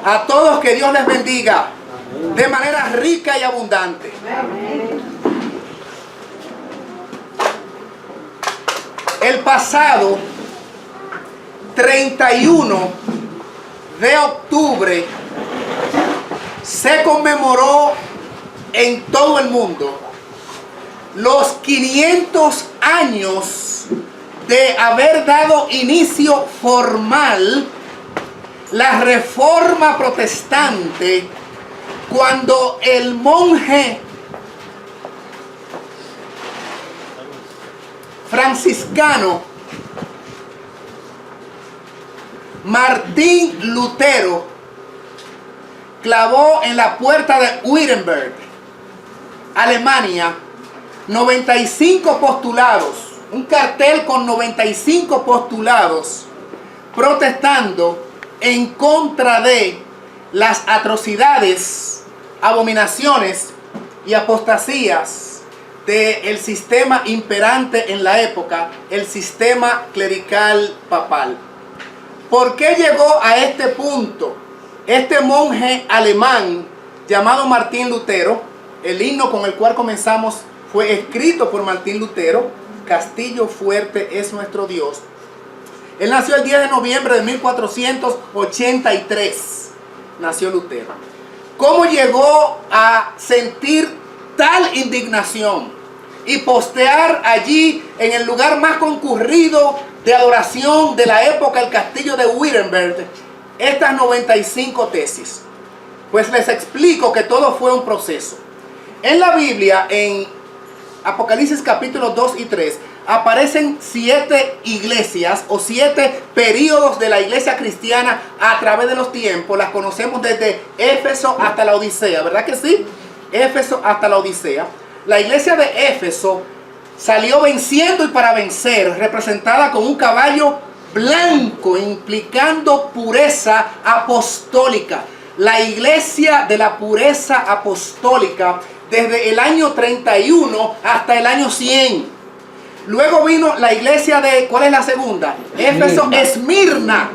A todos que Dios les bendiga de manera rica y abundante. El pasado 31 de octubre se conmemoró en todo el mundo los 500 años de haber dado inicio formal la reforma protestante, cuando el monje franciscano Martín Lutero clavó en la puerta de Wittenberg, Alemania, 95 postulados, un cartel con 95 postulados protestando en contra de las atrocidades, abominaciones y apostasías del sistema imperante en la época, el sistema clerical papal. ¿Por qué llegó a este punto este monje alemán llamado Martín Lutero? El himno con el cual comenzamos fue escrito por Martín Lutero. Castillo fuerte es nuestro Dios. Él nació el 10 de noviembre de 1483. Nació Lutero. ¿Cómo llegó a sentir tal indignación y postear allí en el lugar más concurrido de adoración de la época, el castillo de Wittenberg, estas 95 tesis? Pues les explico que todo fue un proceso. En la Biblia, en Apocalipsis capítulos 2 y 3, aparecen 7 iglesias o 7 periodos de la iglesia cristiana a través de los tiempos. Las conocemos desde Éfeso hasta la Odisea, ¿verdad que sí? Éfeso hasta la Odisea. La iglesia de Éfeso salió venciendo y para vencer, representada con un caballo blanco, implicando pureza apostólica. La iglesia de la pureza apostólica desde el año 31 hasta el año 100. Luego vino la iglesia de, ¿cuál es la segunda? Éfeso, Esmirna,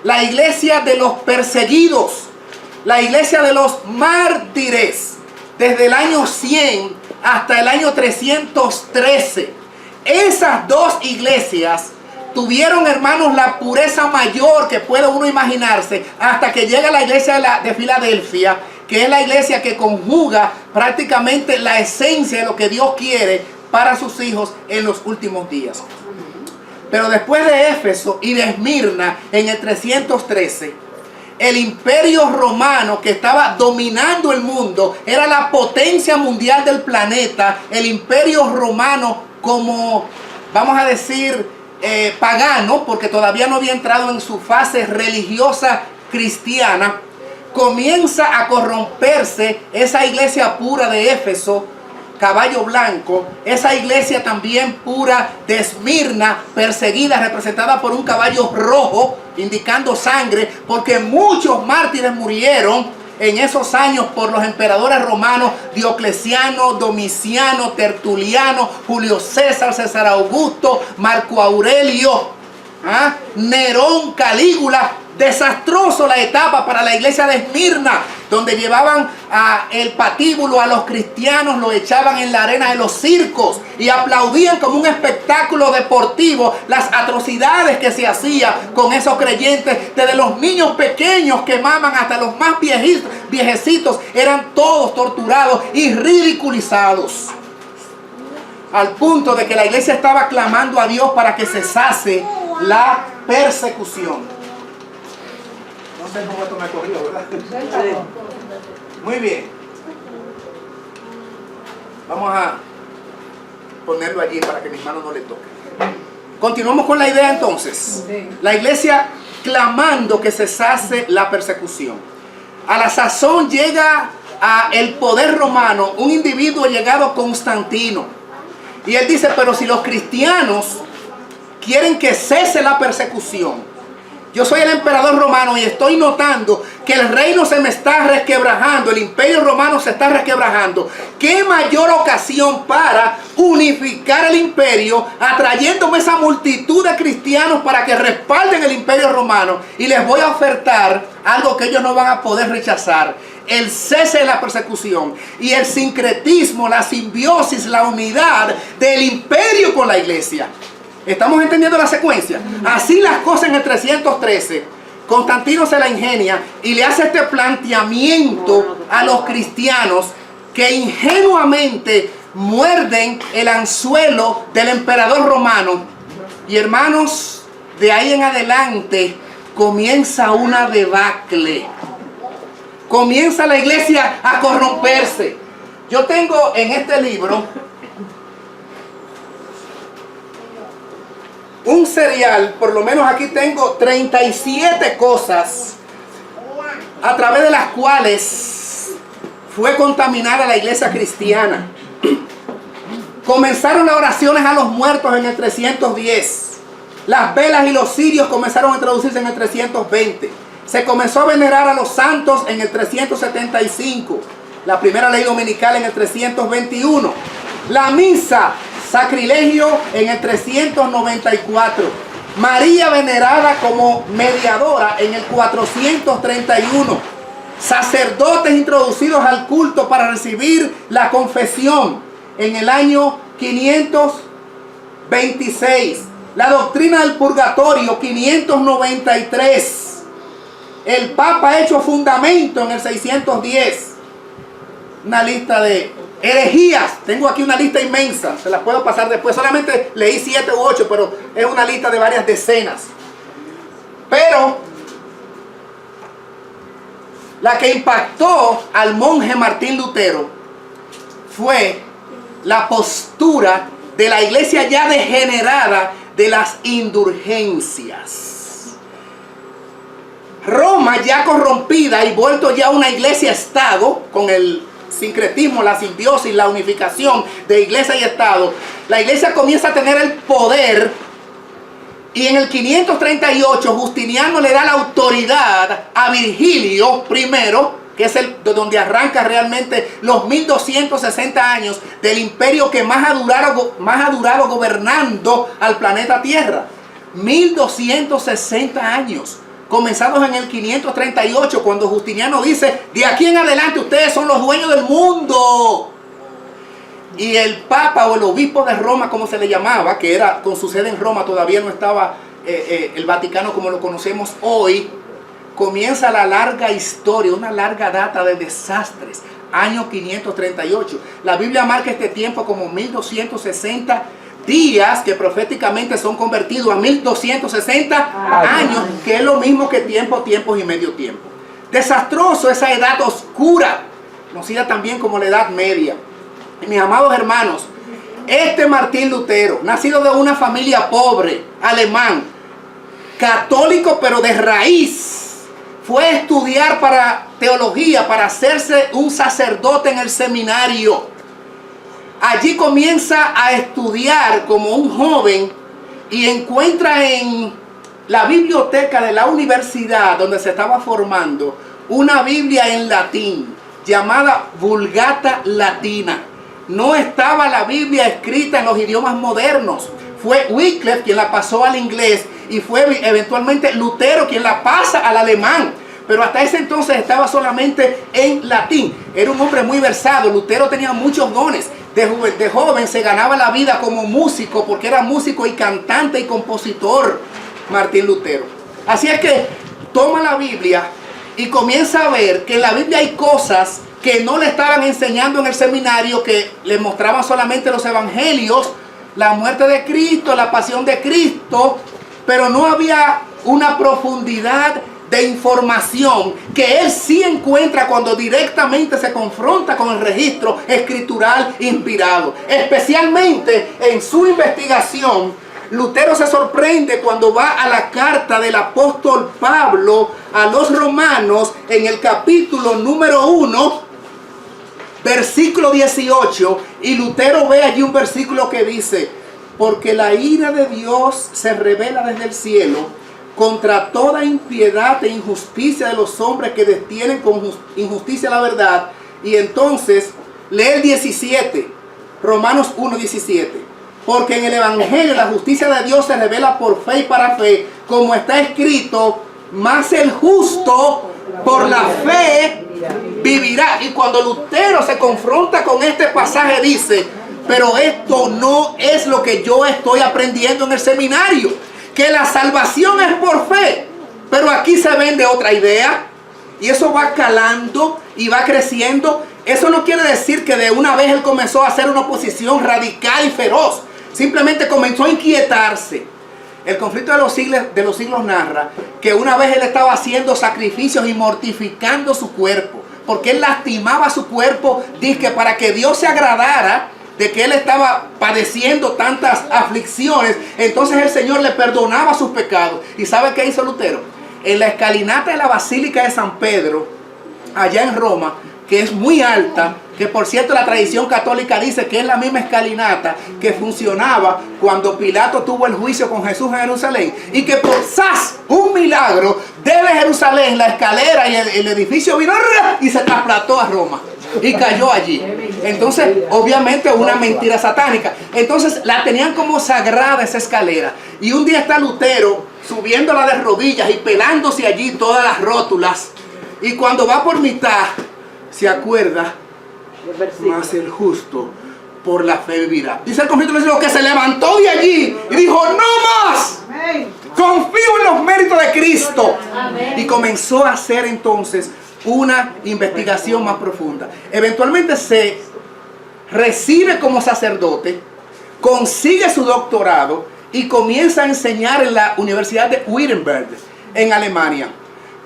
la iglesia de los perseguidos, la iglesia de los mártires, desde el año 100 hasta el año 313. Esas dos iglesias tuvieron, hermanos, la pureza mayor que puede uno imaginarse, hasta que llega la iglesia de Filadelfia, que es la iglesia que conjuga prácticamente la esencia de lo que Dios quiere para sus hijos en los últimos días. Pero después de Éfeso y de Esmirna, en el 313, el imperio romano, que estaba dominando el mundo, era la potencia mundial del planeta. El imperio romano, como vamos a decir pagano, porque todavía no había entrado en su fase religiosa cristiana, comienza a corromperse esa iglesia pura de Éfeso, caballo blanco, esa iglesia también pura de Esmirna, perseguida, representada por un caballo rojo, indicando sangre, porque muchos mártires murieron en esos años por los emperadores romanos: Diocleciano, Domiciano, Tertuliano, Julio César, César Augusto, Marco Aurelio, Nerón, Calígula. Desastroso la etapa para la iglesia de Esmirna, donde llevaban el patíbulo a los cristianos, lo echaban en la arena de los circos y aplaudían como un espectáculo deportivo las atrocidades que se hacían con esos creyentes. Desde los niños pequeños que maman hasta los más viejecitos, eran todos torturados y ridiculizados, al punto de que la iglesia estaba clamando a Dios para que cesase la persecución. No sé cómo esto me corrió, ¿verdad? Muy bien. Vamos a ponerlo allí para que mis manos no le toquen. Continuamos con la idea entonces. La iglesia clamando que cesase la persecución. A la sazón llega a el poder romano un individuo llegado Constantino. Y él dice: pero si los cristianos quieren que cese la persecución, Yo soy el emperador romano y estoy notando que el reino se me está resquebrajando, el imperio romano se está resquebrajando. ¿Qué mayor ocasión para unificar el imperio, atrayéndome esa multitud de cristianos para que respalden el imperio romano? Y les voy a ofertar algo que ellos no van a poder rechazar: el cese de la persecución y el sincretismo, la simbiosis, la unidad del imperio con la iglesia. ¿Estamos entendiendo la secuencia? Así las cosas en el 313, Constantino se la ingenia y le hace este planteamiento a los cristianos que ingenuamente muerden el anzuelo del emperador romano. Y hermanos, de ahí en adelante comienza una debacle. Comienza la iglesia a corromperse. Yo tengo en este libro un serial, por lo menos aquí tengo 37 cosas a través de las cuales fue contaminada la iglesia cristiana. Comenzaron las oraciones a los muertos en el 310. Las velas y los cirios comenzaron a introducirse en el 320. Se comenzó a venerar a los santos en el 375. La primera ley dominical en el 321. La misa, sacrilegio, en el 394. María venerada como mediadora en el 431. Sacerdotes introducidos al culto para recibir la confesión en el año 526. La doctrina del purgatorio, 593. El Papa hecho fundamento en el 610. Una lista de herejías. Tengo aquí una lista inmensa. Se las puedo pasar después. Solamente leí 7 u 8, pero es una lista de varias decenas. Pero la que impactó al monje Martín Lutero fue la postura de la iglesia ya degenerada de las indulgencias. Roma ya corrompida y vuelto ya una iglesia-estado, con el sincretismo, la simbiosis, la unificación de iglesia y estado, la iglesia comienza a tener el poder. Y en el 538 Justiniano le da la autoridad a Virgilio I, que es el de donde arranca realmente los 1260 años del imperio que más ha durado gobernando al planeta Tierra. 1260 años, comenzados en el 538, cuando Justiniano dice: de aquí en adelante ustedes son los dueños del mundo. Y el Papa o el obispo de Roma, como se le llamaba, que era con su sede en Roma, todavía no estaba el Vaticano como lo conocemos hoy. Comienza la larga historia, una larga data de desastres. Año 538. La Biblia marca este tiempo como 1260 días, que proféticamente son convertidos a 1260 años, que es lo mismo que tiempos y medio tiempo. Desastroso esa edad oscura, conocida también como la Edad Media. Y mis amados hermanos, este Martín Lutero, nacido de una familia pobre, alemán, católico pero de raíz, fue a estudiar para teología, para hacerse un sacerdote en el seminario. Allí comienza a estudiar como un joven y encuentra en la biblioteca de la universidad donde se estaba formando una Biblia en latín llamada Vulgata Latina. No estaba la Biblia escrita en los idiomas modernos. Fue Wycliffe quien la pasó al inglés y fue eventualmente Lutero quien la pasa al alemán. Pero hasta ese entonces estaba solamente en latín. Era un hombre muy versado. Lutero tenía muchos dones. De joven se ganaba la vida como músico, porque era músico y cantante y compositor, Martín Lutero. Así es que toma la Biblia y comienza a ver que en la Biblia hay cosas que no le estaban enseñando en el seminario, que le mostraban solamente los evangelios, la muerte de Cristo, la pasión de Cristo, pero no había una profundidad de información que él sí encuentra cuando directamente se confronta con el registro escritural inspirado. Especialmente en su investigación, Lutero se sorprende cuando va a la carta del apóstol Pablo a los romanos en el capítulo número 1, versículo 18, y Lutero ve allí un versículo que dice: porque la ira de Dios se revela desde el cielo contra toda impiedad e injusticia de los hombres que detienen con injusticia la verdad. Y entonces, lee el 17, Romanos 1:17. Porque en el Evangelio la justicia de Dios se revela por fe y para fe, como está escrito, mas el justo por la fe vivirá. Y cuando Lutero se confronta con este pasaje dice, pero esto no es lo que yo estoy aprendiendo en el seminario, que la salvación es por fe, pero aquí se vende otra idea. Y eso va calando y va creciendo. Eso no quiere decir que de una vez él comenzó a hacer una oposición radical y feroz. Simplemente comenzó a inquietarse. El conflicto de los siglos narra que una vez él estaba haciendo sacrificios y mortificando su cuerpo, porque él lastimaba su cuerpo, dice, para que Dios se agradara de que él estaba padeciendo tantas aflicciones. Entonces el Señor le perdonaba sus pecados. ¿Y sabe qué hizo Lutero? En la escalinata de la Basílica de San Pedro, allá en Roma, que es muy alta, que por cierto la tradición católica dice que es la misma escalinata que funcionaba cuando Pilato tuvo el juicio con Jesús en Jerusalén, y que por un milagro desde Jerusalén la escalera y el edificio vino y se trasplantó a Roma y cayó allí. Entonces obviamente una mentira satánica. Entonces la tenían como sagrada esa escalera, y un día está Lutero subiéndola de rodillas y pelándose allí todas las rótulas, y cuando va por mitad se acuerda, más el justo por la fe vivirá. Dice el conflicto que se levantó de allí y dijo, no más, confío en los méritos de Cristo. Y comenzó a hacer entonces una investigación más profunda. Eventualmente se recibe como sacerdote, consigue su doctorado y comienza a enseñar en la Universidad de Wittenberg en Alemania.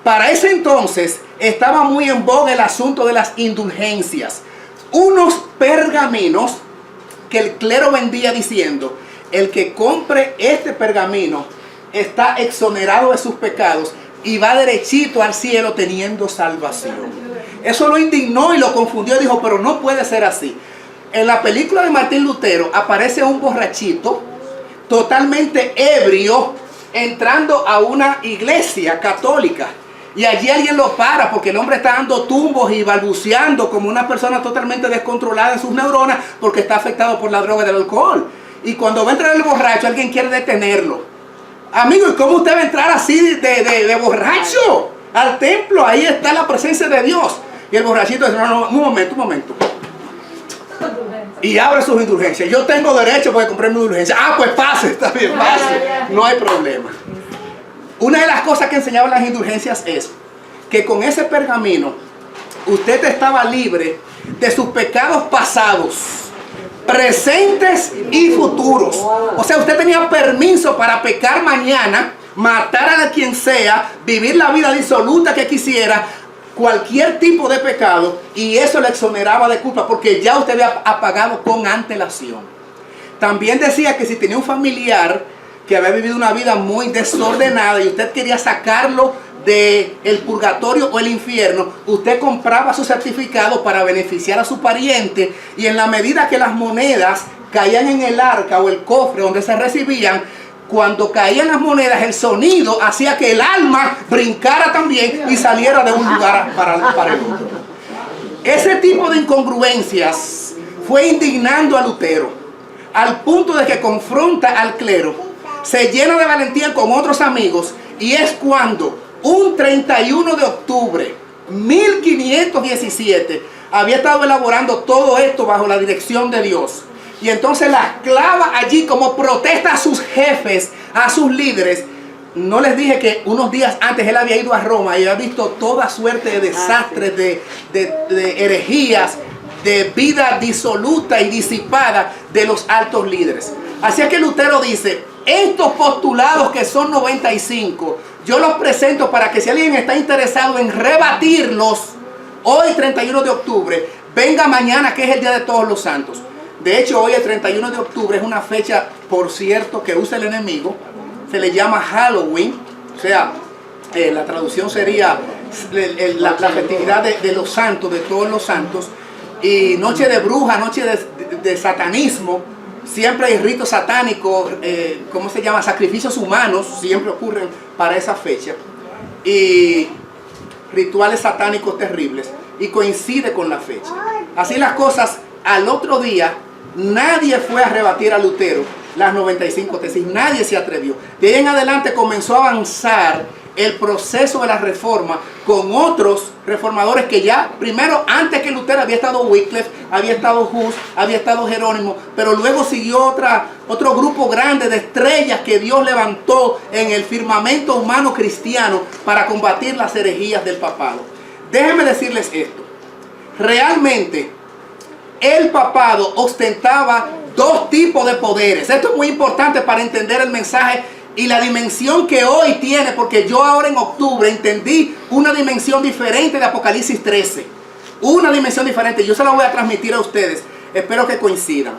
Para ese entonces estaba muy en boga el asunto de las indulgencias. Unos pergaminos que el clero vendía diciendo, el que compre este pergamino está exonerado de sus pecados y va derechito al cielo teniendo salvación. Eso lo indignó y lo confundió y dijo, pero no puede ser así. En la película de Martín Lutero aparece un borrachito totalmente ebrio entrando a una iglesia católica. Y allí alguien lo para porque el hombre está dando tumbos y balbuceando como una persona totalmente descontrolada en sus neuronas porque está afectado por la droga del alcohol. Y cuando va a entrar el borracho, alguien quiere detenerlo. Amigo, ¿y cómo usted va a entrar así de borracho al templo? Ahí está la presencia de Dios. Y el borrachito dice, no, un momento. Y abre sus indulgencias. Yo tengo derecho para comprar mi indulgencia. Ah, pues pase, está bien, pase. No hay problema. Una de las cosas que enseñaban las indulgencias es que con ese pergamino usted estaba libre de sus pecados pasados, presentes y futuros. O sea, usted tenía permiso para pecar mañana, matar a quien sea, vivir la vida disoluta que quisiera, cualquier tipo de pecado, y eso le exoneraba de culpa porque ya usted había pagado con antelación. También decía que si tenía un familiar que había vivido una vida muy desordenada y usted quería sacarlo del purgatorio o el infierno, usted compraba su certificado para beneficiar a su pariente, y en la medida que las monedas caían en el arca o el cofre donde se recibían, cuando caían las monedas, el sonido hacía que el alma brincara también y saliera de un lugar para el otro. Ese tipo de incongruencias fue indignando a Lutero, al punto de que confronta al clero, se llena de valentía con otros amigos, y es cuando un 31 de octubre 1517 había estado elaborando todo esto bajo la dirección de Dios, y entonces la clava allí como protesta a sus jefes, a sus líderes. No les dije que unos días antes él había ido a Roma y había visto toda suerte de desastres, de herejías, de vida disoluta y disipada de los altos líderes. Así es que Lutero dice, estos postulados que son 95, yo los presento para que si alguien está interesado en rebatirlos, hoy 31 de octubre, venga mañana, que es el Día de Todos los Santos. De hecho, hoy el 31 de octubre es una fecha, por cierto, que usa el enemigo. Se le llama Halloween, o sea, la traducción sería la festividad de los santos, de todos los santos. Y noche de bruja, noche de satanismo. siempre hay ritos satánicos, ¿cómo se llama? Sacrificios humanos, siempre ocurren para esa fecha. Y rituales satánicos terribles. Y coincide con la fecha. Así las cosas, al otro día, nadie fue a rebatir a Lutero las 95 tesis. Nadie se atrevió. De ahí en adelante comenzó a avanzar el proceso de la reforma con otros reformadores que ya, primero, antes que Lutero había estado Wycliffe, había estado Hus, había estado Jerónimo, pero luego siguió otro grupo grande de estrellas que Dios levantó en el firmamento humano cristiano para combatir las herejías del papado. Déjenme decirles esto. Realmente, el papado ostentaba dos tipos de poderes. Esto es muy importante para entender el mensaje y la dimensión que hoy tiene, porque yo ahora en octubre entendí una dimensión diferente de Apocalipsis 13. Una dimensión diferente. Yo se la voy a transmitir a ustedes. Espero que coincidan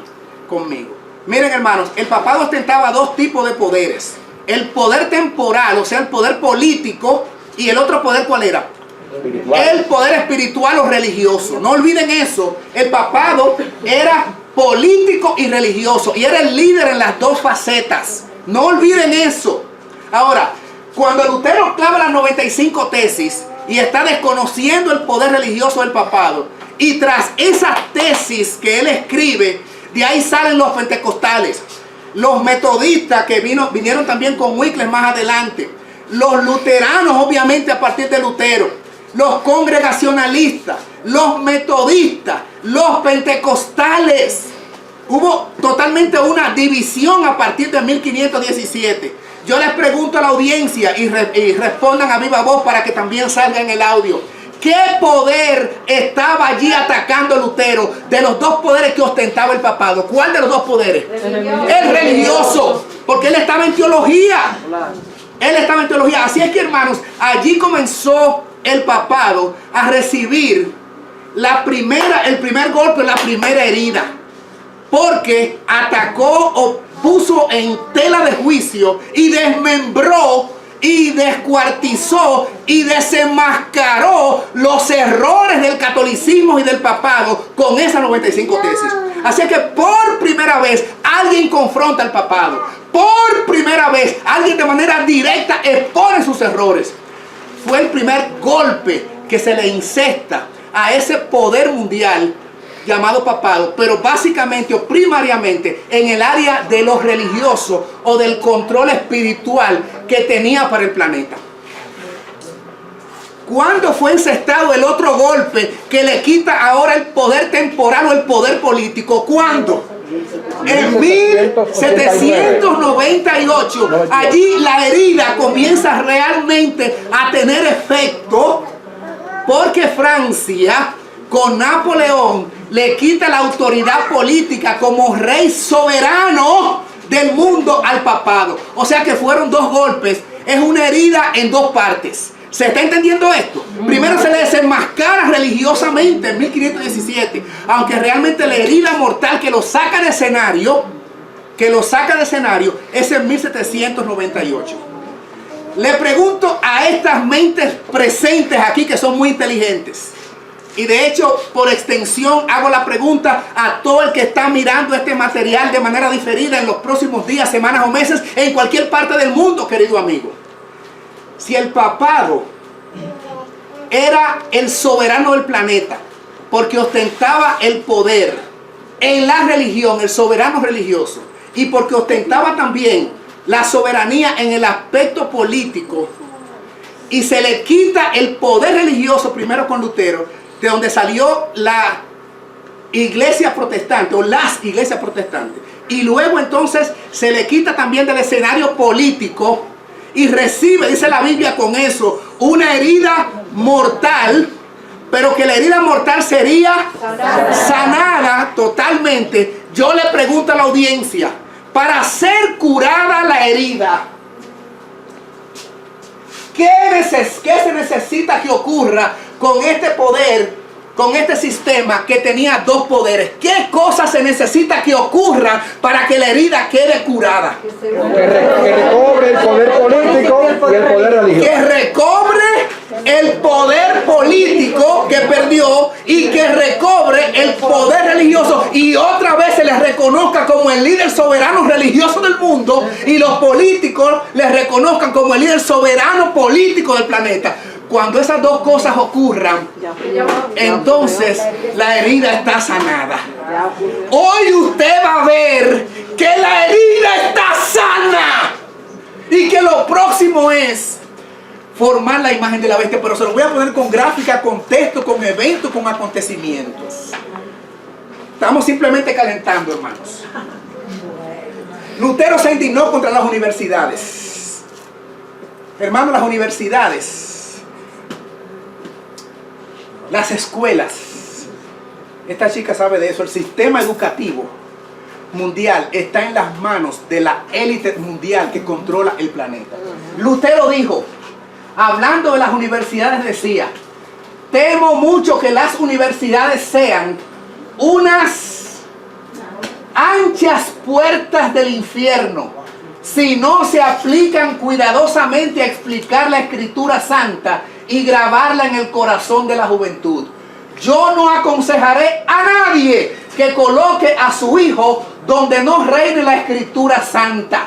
conmigo. Miren, hermanos, el papado ostentaba dos tipos de poderes. El poder temporal, o sea, el poder político, y el otro poder, ¿cuál era? Espiritual. El poder espiritual o religioso. No olviden eso. El papado era político y religioso, y era el líder en las dos facetas. No olviden eso. Ahora, cuando Lutero clava las 95 tesis y está desconociendo el poder religioso del papado, y tras esas tesis que él escribe, de ahí salen los pentecostales, los metodistas que vinieron también con Wycliffe más adelante, los luteranos obviamente a partir de Lutero, los congregacionalistas, los metodistas, los pentecostales. Hubo totalmente una división a partir de 1517. Yo les pregunto a la audiencia y respondan a viva voz para que también salga en el audio. ¿Qué poder estaba allí atacando Lutero de los dos poderes que ostentaba el papado? ¿Cuál de los dos poderes? El religioso. Porque él estaba en teología. Él estaba en teología. Así es que, hermanos, allí comenzó el papado a recibir el primer golpe, la primera herida. Porque atacó o puso en tela de juicio y desmembró y descuartizó y desenmascaró los errores del catolicismo y del papado con esas 95 tesis. Así que por primera vez alguien confronta al papado. Por primera vez alguien de manera directa expone sus errores. Fue el primer golpe que se le incesta a ese poder mundial llamado papado, pero básicamente o primariamente en el área de lo religioso o del control espiritual que tenía para el planeta. ¿Cuándo fue encestado el otro golpe que le quita ahora el poder temporal o el poder político? ¿Cuándo? En 1798. Allí la herida comienza realmente a tener efecto, porque Francia con Napoleón le quita la autoridad política como rey soberano del mundo al papado. O sea que fueron dos golpes. Es una herida en dos partes. ¿Se está entendiendo esto? Primero se le desenmascara religiosamente en 1517, aunque realmente la herida mortal que lo saca de escenario, es en 1798. Le pregunto a estas mentes presentes aquí que son muy inteligentes. Y de hecho, por extensión, hago la pregunta a todo el que está mirando este material de manera diferida en los próximos días, semanas o meses, en cualquier parte del mundo, querido amigo. Si el papado era el soberano del planeta, porque ostentaba el poder en la religión, el soberano religioso, y porque ostentaba también la soberanía en el aspecto político, y se le quita el poder religioso primero con Lutero, de donde salió la iglesia protestante o las iglesias protestantes, y luego entonces se le quita también del escenario político y recibe, dice la Biblia con eso, una herida mortal, pero que la herida mortal sería sanada totalmente. Yo le pregunto a la audiencia, para ser curada la herida, ¿qué se necesita que ocurra con este poder, con este sistema que tenía dos poderes? ¿Qué cosa se necesita que ocurra para que la herida quede curada? Que recobre el poder político y el poder religioso. Que recobre el poder político que perdió Dios y que recobre el poder religioso y otra vez se les reconozca como el líder soberano religioso del mundo y los políticos les reconozcan como el líder soberano político del planeta. Cuando esas dos cosas ocurran, entonces la herida está sanada. Hoy usted va a ver que la herida está sana y que lo próximo es formar la imagen de la bestia, pero se lo voy a poner con gráfica, con texto, con eventos, con acontecimientos. Estamos simplemente calentando, hermanos. Lutero se indignó contra las universidades. Hermanos, las universidades, las escuelas, esta chica sabe de eso, el sistema educativo mundial está en las manos de la élite mundial que controla el planeta. Lutero dijo, hablando de las universidades, decía: temo mucho que las universidades sean unas anchas puertas del infierno si no se aplican cuidadosamente a explicar la Escritura Santa y grabarla en el corazón de la juventud. Yo no aconsejaré a nadie que coloque a su hijo donde no reine la Escritura Santa.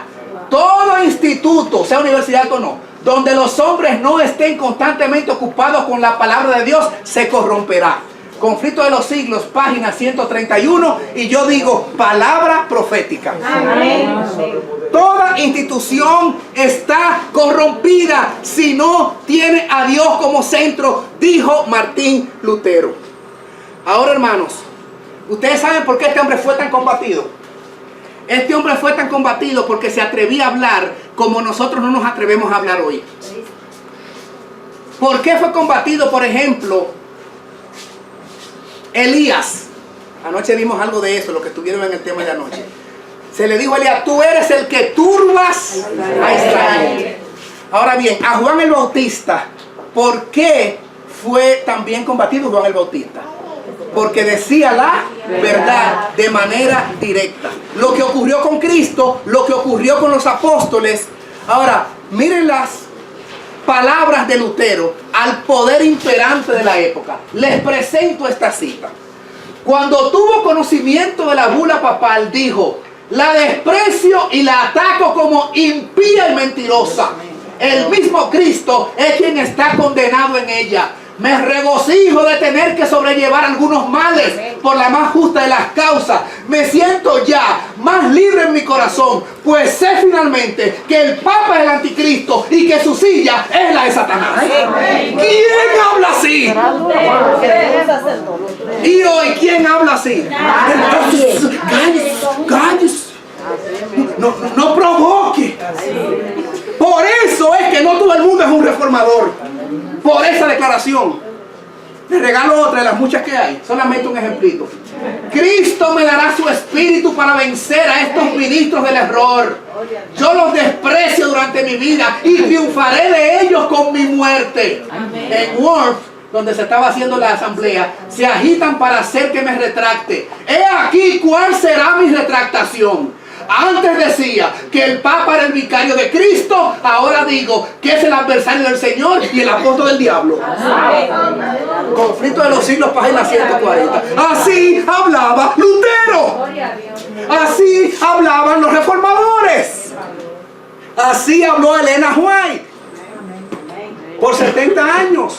Todo instituto, sea universidad o no, donde los hombres no estén constantemente ocupados con la palabra de Dios, se corromperá. Conflicto de los siglos, página 131, y yo digo, palabra profética. Amén. Toda institución está corrompida si no tiene a Dios como centro, dijo Martín Lutero. Ahora, hermanos, ustedes saben por qué este hombre fue tan combatido. Este hombre fue tan combatido porque se atrevía a hablar como nosotros no nos atrevemos a hablar hoy. ¿Por qué fue combatido, por ejemplo, Elías? Anoche vimos algo de eso, lo que estuvieron en el tema de anoche. Se le dijo a Elías: tú eres el que turbas a Israel. Ahora bien, a Juan el Bautista, ¿por qué fue también combatido Juan el Bautista? Porque decía la verdad de manera directa. Lo que ocurrió con Cristo, lo que ocurrió con los apóstoles. Ahora, miren las palabras de Lutero al poder imperante de la época. Les presento esta cita. Cuando tuvo conocimiento de la bula papal, dijo: la desprecio y la ataco como impía y mentirosa. El mismo Cristo es quien está condenado en ella. Me regocijo de tener que sobrellevar algunos males por la más justa de las causas. Me siento ya más libre en mi corazón, pues sé finalmente que el Papa es el anticristo y que su silla es la de Satanás. ¿Quién habla así? Y hoy, ¿quién habla así? Cállese. No provoque. Por eso es que no todo el mundo es un reformador. Por esa declaración. Les regalo otra de las muchas que hay. Solamente un ejemplito. Cristo me dará su espíritu para vencer a estos ministros del error. Yo los desprecio durante mi vida y triunfaré de ellos con mi muerte. En Worth, donde se estaba haciendo la asamblea, se agitan para hacer que me retracte. He aquí cuál será mi retractación. Antes decía que el Papa era el vicario de Cristo, ahora digo que es el adversario del Señor y el apóstol del diablo. Conflicto de los siglos, página 140. Así hablaba Lutero. Así hablaban los reformadores. Así habló Elena White por 70 años.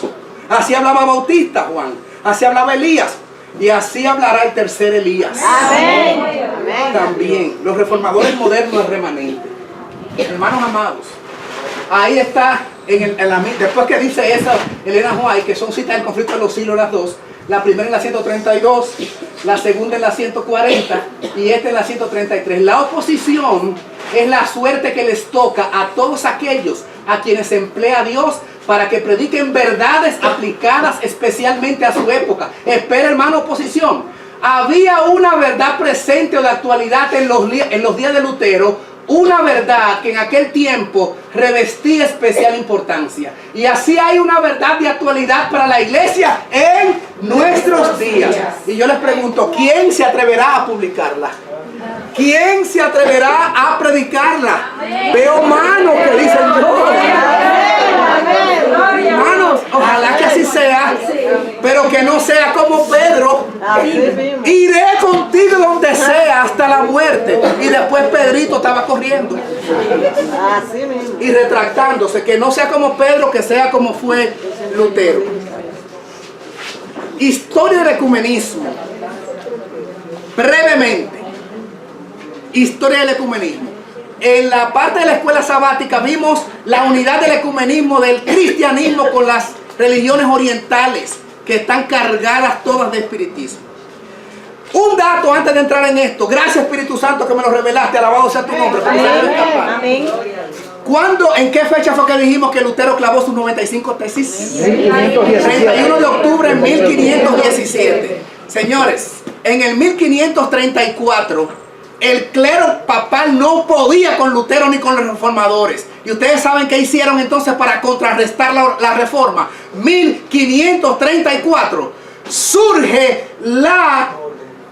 Así hablaba Bautista Juan. Así hablaba Elías. Y así hablará el tercer Elías. Amén. También los reformadores modernos es remanente. Hermanos amados, ahí está después que dice eso Elena White, que son citas del conflicto de los siglos las dos. La primera en la 132, la segunda en la 140 y esta en la 133. La oposición es la suerte que les toca a todos aquellos a quienes emplea Dios para que prediquen verdades aplicadas especialmente a su época. Espera, hermano, oposición. Había una verdad presente o de actualidad en los días de Lutero, una verdad que en aquel tiempo revestía especial importancia. Y así hay una verdad de actualidad para la iglesia en nuestros días. Y yo les pregunto, ¿quién se atreverá a publicarla? ¿Quién se atreverá a predicarla? Veo manos que dicen yo. Hermanos, ojalá que así sea, pero que no sea como Pedro. Iré contigo donde sea hasta la muerte. Y después Pedrito estaba corriendo y retractándose, que no sea como Pedro, que sea como fue Lutero. Historia del ecumenismo. Brevemente, historia del ecumenismo. En la parte de la escuela sabática vimos la unidad del ecumenismo, del cristianismo con las religiones orientales que están cargadas todas de espiritismo. Un dato antes de entrar en esto. Gracias, Espíritu Santo, que me lo revelaste. Alabado sea tu nombre. Amén. ¿Cuándo, en qué fecha fue que dijimos que Lutero clavó sus 95 tesis? 31 de octubre de 1517. Señores, en el 1534 el clero papal no podía con Lutero ni con los reformadores. Y ustedes saben qué hicieron entonces para contrarrestar la reforma. 1534 surge la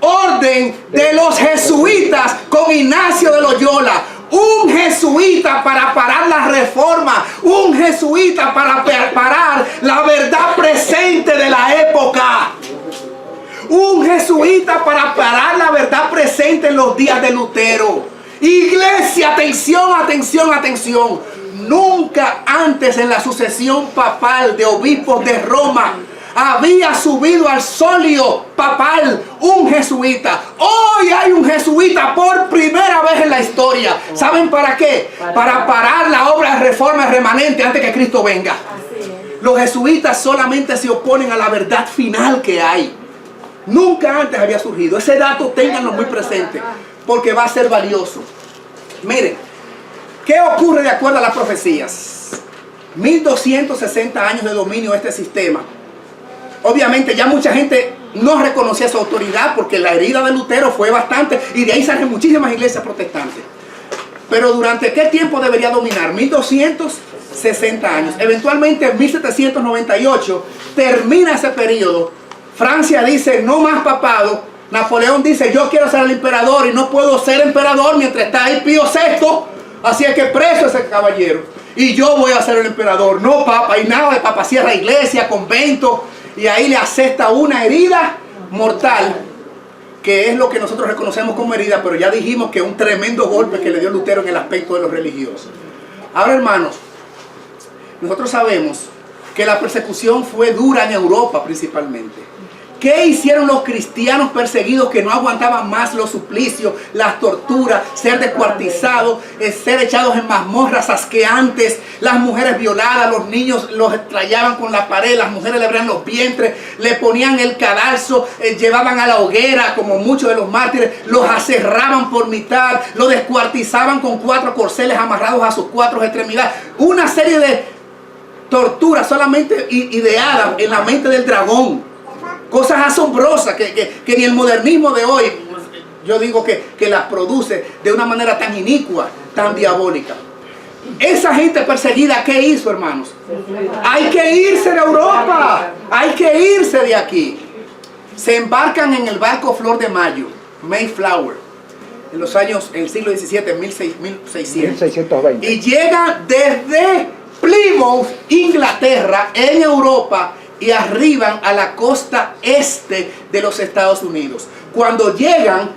orden de los jesuitas con Ignacio de Loyola. Un jesuita para parar la reforma, un jesuita para parar la verdad presente de la época. Un jesuita para parar la verdad presente en los días de Lutero. Iglesia, atención, atención, atención. Nunca antes en la sucesión papal de obispos de Roma había subido al solio papal un jesuita. Hoy hay un jesuita por primera vez en la historia. ¿Saben para qué? Para parar la obra de reforma remanente antes que Cristo venga. Los jesuitas solamente se oponen a la verdad final que hay. Nunca antes había surgido. Ese dato ténganlo muy presente, porque va a ser valioso. Miren, ¿qué ocurre de acuerdo a las profecías? 1260 años de dominio de este sistema. Obviamente ya mucha gente no reconocía su autoridad porque la herida de Lutero fue bastante, y de ahí salen muchísimas iglesias protestantes. Pero ¿durante qué tiempo debería dominar? 1260 años. Eventualmente en 1798 termina ese periodo. Francia dice no más papado. Napoleón dice yo quiero ser el emperador y no puedo ser emperador mientras está ahí Pío VI. Así es que preso ese caballero y yo voy a ser el emperador, no papa. Y nada de papa, cierra iglesia, convento, y ahí le asesta una herida mortal, que es lo que nosotros reconocemos como herida, pero ya dijimos que un tremendo golpe que le dio Lutero en el aspecto de los religiosos. Ahora, hermanos, nosotros sabemos que la persecución fue dura en Europa principalmente. ¿Qué hicieron los cristianos perseguidos que no aguantaban más los suplicios, las torturas, ser descuartizados, ser echados en mazmorras asqueantes, las mujeres violadas, los niños los extrayaban con la pared, las mujeres le abrían los vientres, le ponían el cadalso, llevaban a la hoguera como muchos de los mártires, los aserraban por mitad, los descuartizaban con 4 corceles amarrados a sus 4 extremidades? Una serie de torturas solamente ideadas en la mente del dragón. Cosas asombrosas que ni el modernismo de hoy, yo digo que las produce de una manera tan inicua, tan diabólica. Esa gente perseguida, ¿qué hizo, hermanos? Hay que irse de Europa, hay que irse de aquí. Se embarcan en el barco Flor de Mayo, Mayflower, en los años, en el siglo XVII, 1620. Y llegan desde Plymouth, Inglaterra, en Europa, y arriban a la costa este de los Estados Unidos. Cuando llegan,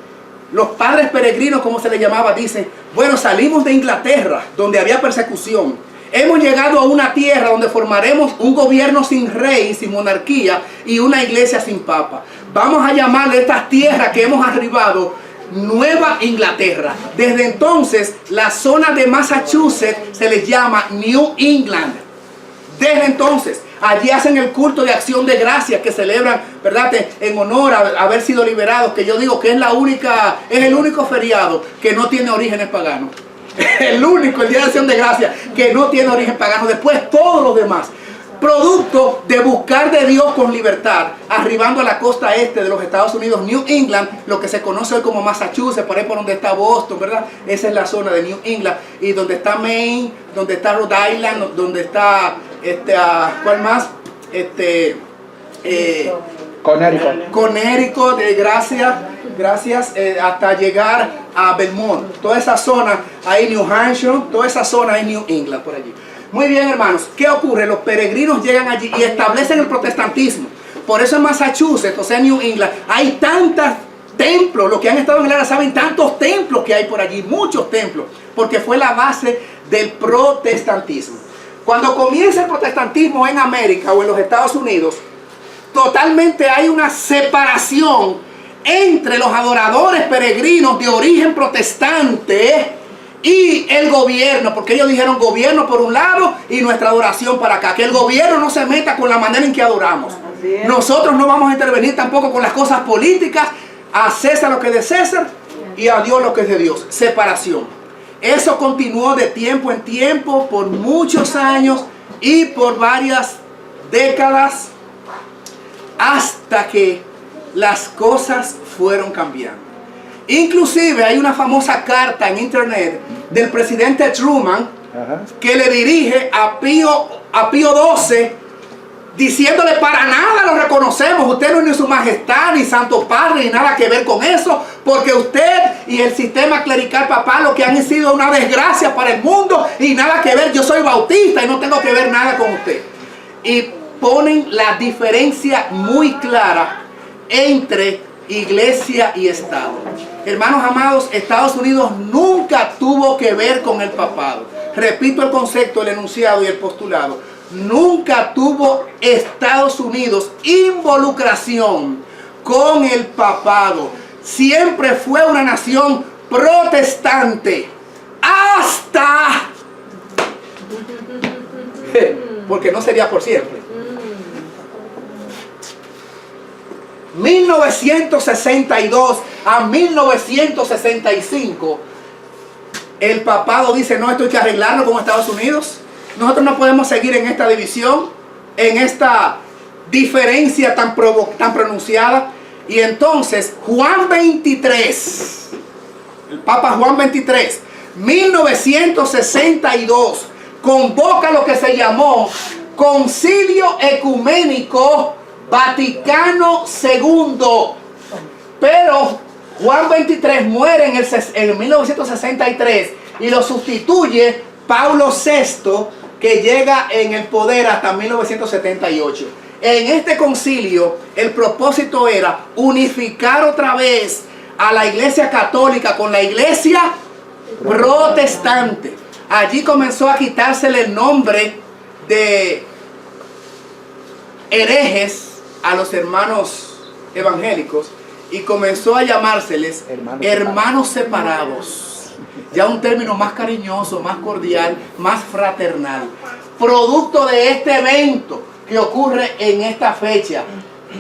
los padres peregrinos, como se les llamaba, dicen, bueno, salimos de Inglaterra, donde había persecución. Hemos llegado a una tierra donde formaremos un gobierno sin rey, sin monarquía, y una iglesia sin papa. Vamos a llamarle a estas tierras que hemos arribado Nueva Inglaterra. Desde entonces, la zona de Massachusetts se les llama New England. Desde entonces, allí hacen el culto de acción de gracias que celebran, ¿verdad?, en honor a haber sido liberados, que yo digo que es el único feriado que no tiene orígenes paganos. El único, el día de acción de gracias, que no tiene origen pagano. Después todos los demás, producto de buscar de Dios con libertad, arribando a la costa este de los Estados Unidos, New England, lo que se conoce hoy como Massachusetts, por ahí por donde está Boston, ¿verdad? Esa es la zona de New England. Y donde está Maine, donde está Rhode Island, donde está, ¿cuál más? Connecticut, gracias, hasta llegar a Vermont. Toda esa zona, ahí New Hampshire, toda esa zona es New England por allí. Muy bien, hermanos, ¿qué ocurre? Los peregrinos llegan allí y establecen el protestantismo. Por eso en Massachusetts, o sea, en New England, hay tantos templos. Los que han estado en el área saben tantos templos que hay por allí, muchos templos, porque fue la base del protestantismo. Cuando comienza el protestantismo en América o en los Estados Unidos, totalmente hay una separación entre los adoradores peregrinos de origen protestante y el gobierno, porque ellos dijeron gobierno por un lado y nuestra adoración para acá, que el gobierno no se meta con la manera en que adoramos. Nosotros no vamos a intervenir tampoco con las cosas políticas, a César lo que es de César y a Dios lo que es de Dios. Separación. Eso continuó de tiempo en tiempo por muchos años y por varias décadas hasta que las cosas fueron cambiando. Inclusive hay una famosa carta en internet del presidente Truman que le dirige a Pío XII diciéndole: para nada lo reconocemos, usted no es ni su majestad ni santo padre ni nada que ver con eso, porque usted y el sistema clerical papal lo que han sido una desgracia para el mundo y nada que ver, yo soy bautista y no tengo que ver nada con usted. Y ponen la diferencia muy clara entre iglesia y Estado. Hermanos amados, Estados Unidos nunca tuvo que ver con el papado. Repito el concepto, el enunciado y el postulado. Nunca tuvo Estados Unidos involucración con el papado. Siempre fue una nación protestante. Hasta... porque no sería por siempre. 1962 a 1965, el papado dice: no, esto hay que arreglarlo con Estados Unidos. Nosotros no podemos seguir en esta división, en esta diferencia tan pronunciada. Y entonces Juan 23, el Papa Juan 23, 1962, convoca lo que se llamó Concilio Ecuménico Vaticano II. Pero Juan 23 muere en 1963 y lo sustituye Pablo VI, que llega en el poder hasta 1978. En este concilio el propósito era unificar otra vez a la iglesia católica con la iglesia protestante. Allí comenzó a quitársele el nombre de herejes a los hermanos evangélicos y comenzó a llamárseles hermanos separados. Ya un término más cariñoso, más cordial, más fraternal. Producto de este evento que ocurre en esta fecha,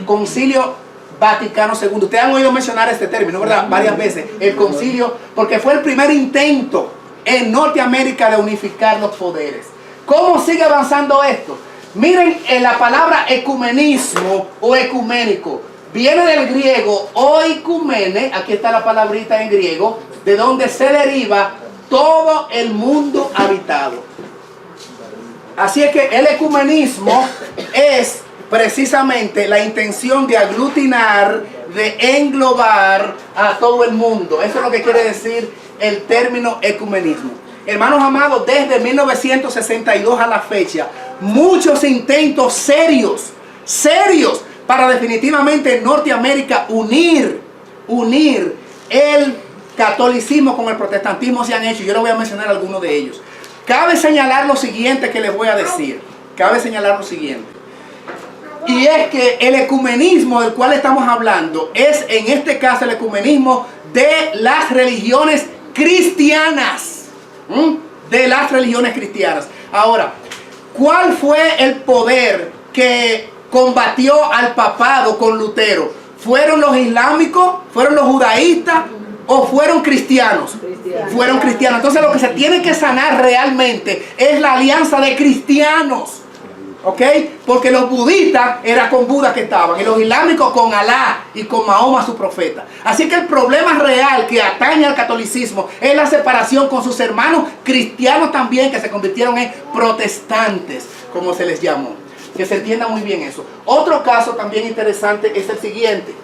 Concilio Vaticano II. Ustedes han oído mencionar este término, ¿verdad? Varias veces. El concilio, porque fue el primer intento en Norteamérica de unificar los poderes. ¿Cómo sigue avanzando esto? Miren, en la palabra ecumenismo o ecuménico viene del griego oikumene, aquí está la palabrita en griego, de donde se deriva todo el mundo habitado. Así es que el ecumenismo es precisamente la intención de aglutinar, de englobar a todo el mundo. Eso es lo que quiere decir el término ecumenismo. Hermanos amados, desde 1962 a la fecha, muchos intentos serios para definitivamente en Norteamérica unir el catolicismo con el protestantismo se han hecho. Yo les voy a mencionar algunos de ellos. Cabe señalar lo siguiente que les voy a decir. Cabe señalar lo siguiente. Y es que el ecumenismo del cual estamos hablando es en este caso el ecumenismo de las religiones cristianas. De las religiones cristianas. Ahora, ¿cuál fue el poder que combatió al papado con Lutero? ¿Fueron los islámicos? ¿Fueron los judaístas? ¿O fueron cristianos? Fueron cristianos. Entonces lo que se tiene que sanar realmente es la alianza de cristianos. ¿Ok? Porque los budistas era con Buda que estaban y los islámicos con Alá y con Mahoma su profeta. Así que el problema real que atañe al catolicismo es la separación con sus hermanos cristianos también, que se convirtieron en protestantes, como se les llamó. Que se entienda muy bien eso. Otro caso también interesante es el siguiente.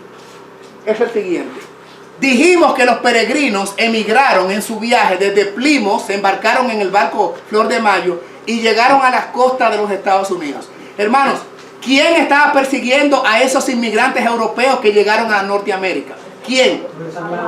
Dijimos que los peregrinos emigraron en su viaje desde Plymouth, se embarcaron en el barco Flor de Mayo y llegaron a las costas de los Estados Unidos. Hermanos, ¿quién estaba persiguiendo a esos inmigrantes europeos que llegaron a Norteamérica? ¿Quién?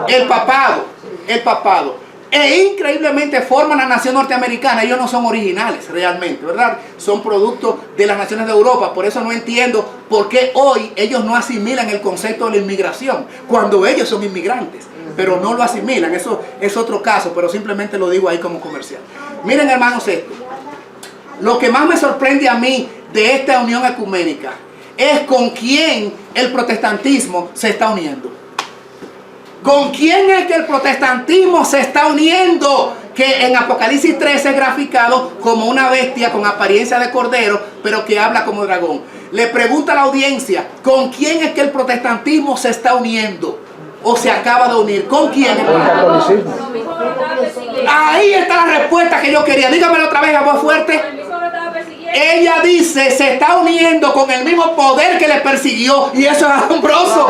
El papado. El papado. E increíblemente forman la nación norteamericana. Ellos no son originales realmente, ¿verdad? Son productos de las naciones de Europa. Por eso no entiendo por qué hoy ellos no asimilan el concepto de la inmigración, cuando ellos son inmigrantes, pero no lo asimilan. Eso es otro caso, pero simplemente lo digo ahí como comercial. Miren, hermanos, esto. Lo que más me sorprende a mí de esta unión ecuménica es con quién el protestantismo se está uniendo. ¿Con quién es que el protestantismo se está uniendo? Que en Apocalipsis 13 es graficado como una bestia con apariencia de cordero, pero que habla como dragón. Le pregunta a la audiencia, ¿con quién es que el protestantismo se está uniendo? ¿O se acaba de unir? ¿Con quién? Con el catolicismo. Ahí está la respuesta que yo quería. Dígamelo otra vez a voz fuerte. Ella dice, se está uniendo con el mismo poder que le persiguió, y eso es asombroso.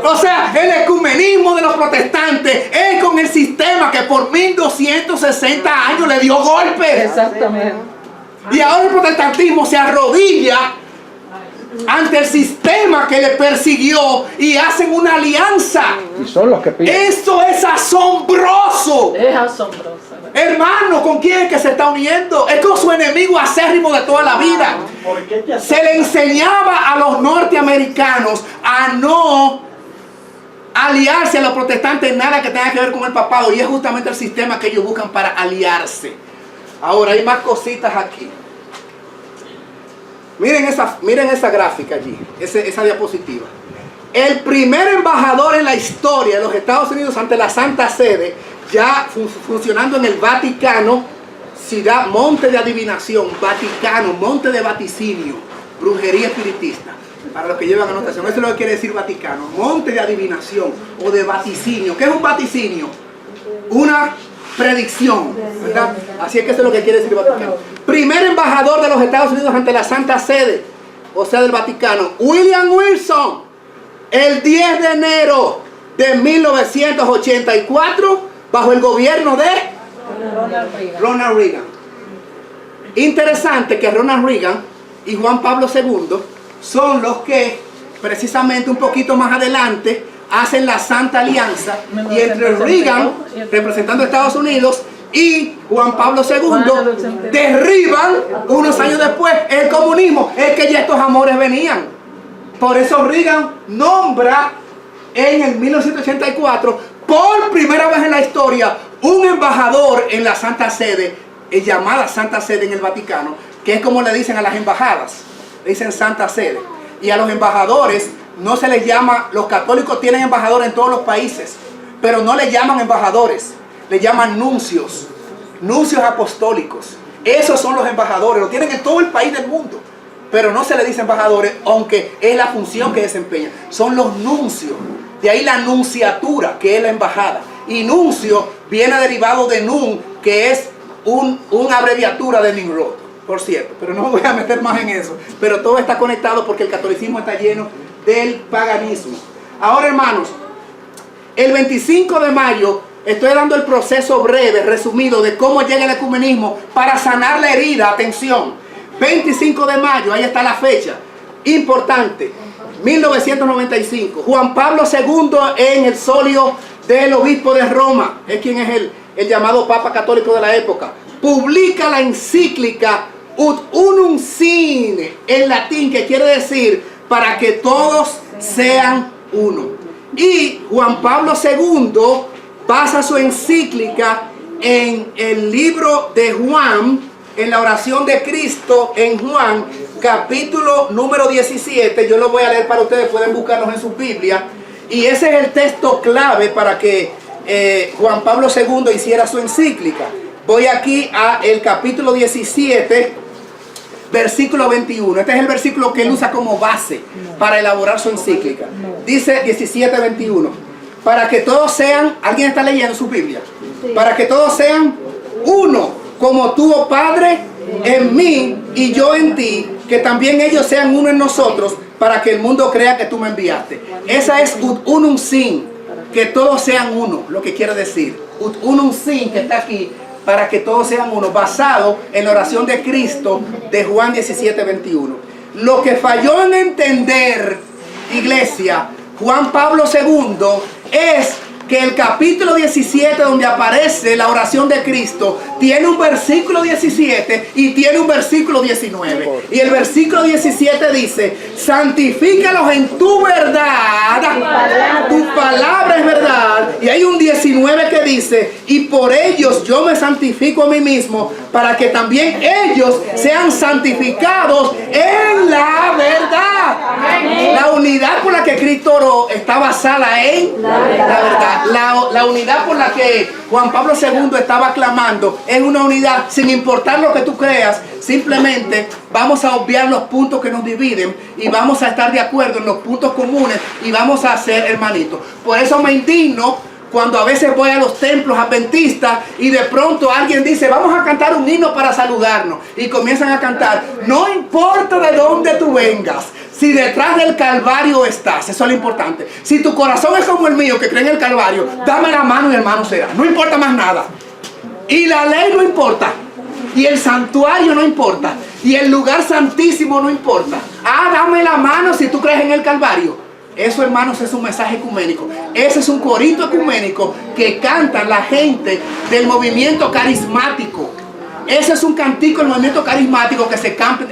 O sea, el ecumenismo de los protestantes es con el sistema que por 1260 años le dio golpes. Exactamente. Y ahora el protestantismo se arrodilla ante el sistema que le persiguió y hacen una alianza. Y son los que piden. Eso es asombroso. Es asombroso. Hermano, ¿con quién es que se está uniendo? Es con su enemigo acérrimo de toda la vida. Se le enseñaba a los norteamericanos a no aliarse a los protestantes en nada que tenga que ver con el papado, y es justamente el sistema que ellos buscan para aliarse. Ahora hay más cositas aquí. Miren esa gráfica allí, esa diapositiva. El primer embajador en la historia de los Estados Unidos ante la Santa Sede, ya funcionando en el Vaticano, ciudad, monte de adivinación, Vaticano, monte de vaticinio, brujería espiritista. Para los que llevan anotación, eso es lo que quiere decir Vaticano, monte de adivinación o de vaticinio. ¿Qué es un vaticinio? Una predicción, ¿verdad? Así es que eso es lo que quiere decir Vaticano. Primer embajador de los Estados Unidos ante la Santa Sede, o sea del Vaticano, William Wilson, el 10 de enero de 1984, bajo el gobierno de Ronald Reagan. Interesante que Ronald Reagan y Juan Pablo II son los que precisamente un poquito más adelante hacen la Santa Alianza, y entre Reagan, representando a Estados Unidos, y Juan Pablo II derriban unos años después el comunismo. Es que ya estos amores venían. Por eso Reagan nombra en el 1984 por primera vez en la historia un embajador en la Santa Sede, llamada Santa Sede en el Vaticano, que es como le dicen a las embajadas, le dicen Santa Sede. Y a los embajadores no se les llama, los católicos tienen embajadores en todos los países, pero no les llaman embajadores, le llaman nuncios, nuncios apostólicos. Esos son los embajadores, lo tienen en todo el país del mundo, pero no se les dice embajadores, aunque es la función que desempeñan. Son los nuncios. De ahí la nunciatura, que es la embajada. Y nuncio viene derivado de nun, que es una abreviatura de Nimrod, por cierto. Pero no me voy a meter más en eso. Pero todo está conectado porque el catolicismo está lleno del paganismo. Ahora, hermanos, el 25 de mayo estoy dando el proceso breve, resumido, de cómo llega el ecumenismo para sanar la herida. Atención, 25 de mayo, ahí está la fecha. Importante. 1995, Juan Pablo II en el solio del obispo de Roma, es quien es el llamado Papa católico de la época, publica la encíclica Ut Unum Sine, en latín, que quiere decir para que todos sean uno. Y Juan Pablo II basa su encíclica en el libro de Juan, en la oración de Cristo en Juan, capítulo número 17. Yo lo voy a leer para ustedes, pueden buscarlos en su Biblia. Y ese es el texto clave para que Juan Pablo II hiciera su encíclica. Voy aquí a el capítulo 17, versículo 21. Este es el versículo que él usa como base para elaborar su encíclica. Dice 17:21. Para que todos sean, ¿alguien está leyendo su Biblia? Sí. Para que todos sean uno, como tú, oh Padre, en mí y yo en ti, que también ellos sean uno en nosotros, para que el mundo crea que tú me enviaste. Esa es ut unum sin, que todos sean uno, lo que quiere decir. Ut unum sin, que está aquí, para que todos sean uno, basado en la oración de Cristo de Juan 17:21. Lo que falló en entender, iglesia, Juan Pablo II, es que el capítulo 17, donde aparece la oración de Cristo, tiene un versículo 17 y tiene un versículo 19. Y el versículo 17 dice: santifícalos en tu verdad, tu palabra es verdad. Y hay un 19 que dice: y por ellos yo me santifico a mí mismo, para que también ellos sean santificados en la verdad. La unidad por la que Cristo oró está basada en la verdad. La unidad por la que Juan Pablo II estaba clamando es una unidad sin importar lo que tú creas. Simplemente vamos a obviar los puntos que nos dividen y vamos a estar de acuerdo en los puntos comunes y vamos a ser hermanitos. Por eso me indigno cuando a veces voy a los templos adventistas y de pronto alguien dice: vamos a cantar un himno para saludarnos, y comienzan a cantar. No importa de dónde tú vengas, si detrás del Calvario estás, eso es lo importante. Si tu corazón es como el mío, que cree en el Calvario, dame la mano y hermano será. No importa más nada. Y la ley no importa. Y el santuario no importa. Y el lugar santísimo no importa. Dame la mano si tú crees en el Calvario. Eso, hermanos, es un mensaje ecuménico. Ese es un corito ecuménico que cantan la gente del movimiento carismático. Ese es un cantico del movimiento carismático que se canta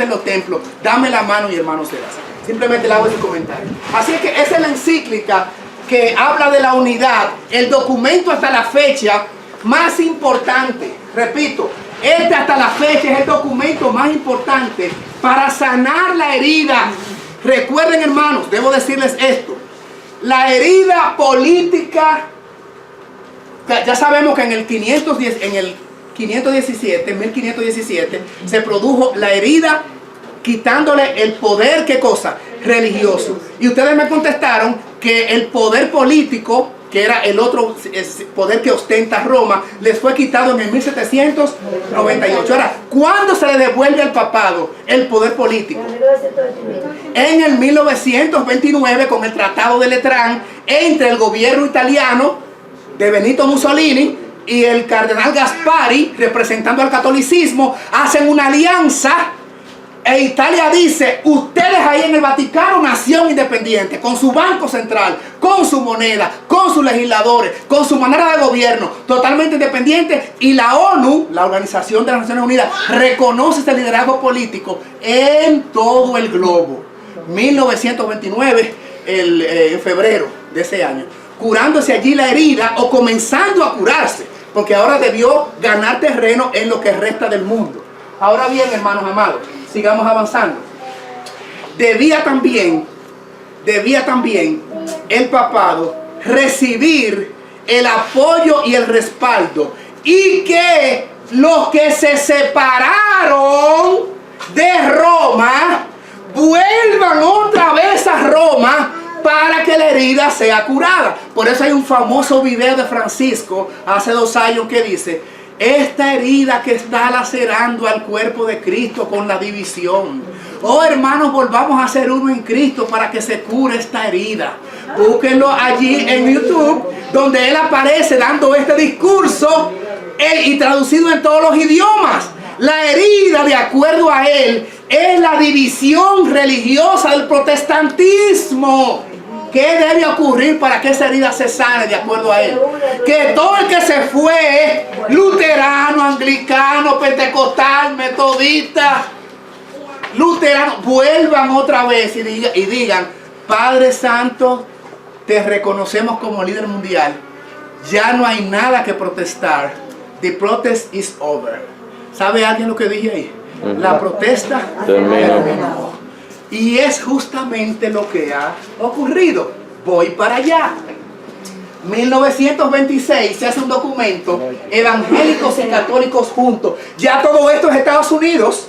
en los templos. Dame la mano y hermano serás. Simplemente le hago ese comentario. Así que esa es la encíclica que habla de la unidad. El documento hasta la fecha más importante. Repito, este hasta la fecha es el documento más importante para sanar la herida. Recuerden, hermanos, debo decirles esto: la herida política, ya sabemos que en el 1517 se produjo la herida quitándole el poder, ¿qué cosa? Religioso. Y ustedes me contestaron que el poder político, que era el otro poder que ostenta Roma, les fue quitado en el 1798. Ahora, ¿cuándo se le devuelve al papado el poder político? En el 1929, con el Tratado de Letrán, entre el gobierno italiano de Benito Mussolini y el cardenal Gaspari, representando al catolicismo, hacen una alianza. E Italia dice: ustedes ahí en el Vaticano, nación independiente, con su banco central, con su moneda, con sus legisladores, con su manera de gobierno, totalmente independiente. Y la ONU, la Organización de las Naciones Unidas, reconoce este liderazgo político en todo el globo. 1929, en febrero de ese año, curándose allí la herida, o comenzando a curarse, porque ahora debió ganar terreno en lo que resta del mundo. Ahora bien, hermanos amados, sigamos avanzando. Debía también el papado recibir el apoyo y el respaldo, y que los que se separaron de Roma vuelvan otra vez a Roma para que la herida sea curada. Por eso hay un famoso video de Francisco hace 2 años que dice: esta herida que está lacerando al cuerpo de Cristo con la división. Oh, hermanos, volvamos a ser uno en Cristo para que se cure esta herida. Búsquenlo allí en YouTube, donde él aparece dando este discurso y traducido en todos los idiomas. La herida, de acuerdo a él, es la división religiosa del protestantismo. ¿Qué debe ocurrir para que esa herida se sane, de acuerdo a él? Que todo el que se fue, luterano, anglicano, pentecostal, metodista, luterano, vuelvan otra vez y digan: Padre Santo, te reconocemos como líder mundial. Ya no hay nada que protestar. The protest is over. ¿Sabe alguien lo que dije ahí? La protesta terminó. Y es justamente lo que ha ocurrido. Voy para allá. 1926 se hace un documento, evangélicos y católicos juntos. Ya todo esto es Estados Unidos.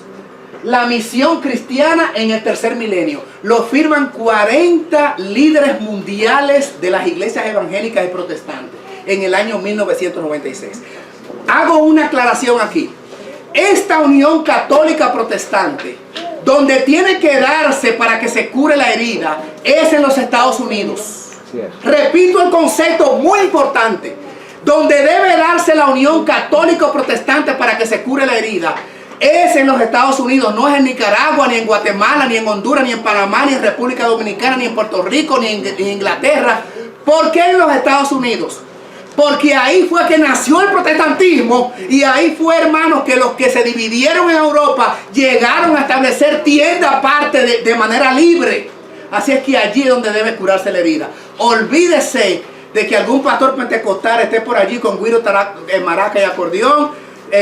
La misión cristiana en el tercer milenio. Lo firman 40 líderes mundiales de las iglesias evangélicas y protestantes en el año 1996. Hago una aclaración aquí. Esta unión católica protestante, donde tiene que darse para que se cure la herida, es en los Estados Unidos. Repito el concepto muy importante. donde debe darse la unión católico-protestante para que se cure la herida, es en los Estados Unidos, no es en Nicaragua, ni en Guatemala, ni en Honduras, ni en Panamá, ni en República Dominicana, ni en Puerto Rico, ni en Inglaterra. ¿Por qué en los Estados Unidos? Porque ahí fue que nació el protestantismo y ahí fue, hermanos, que los que se dividieron en Europa llegaron a establecer tiendas aparte de manera libre. Así es que allí es donde debe curarse la herida. Olvídese de que algún pastor pentecostal esté por allí con güiro, maraca y acordeón,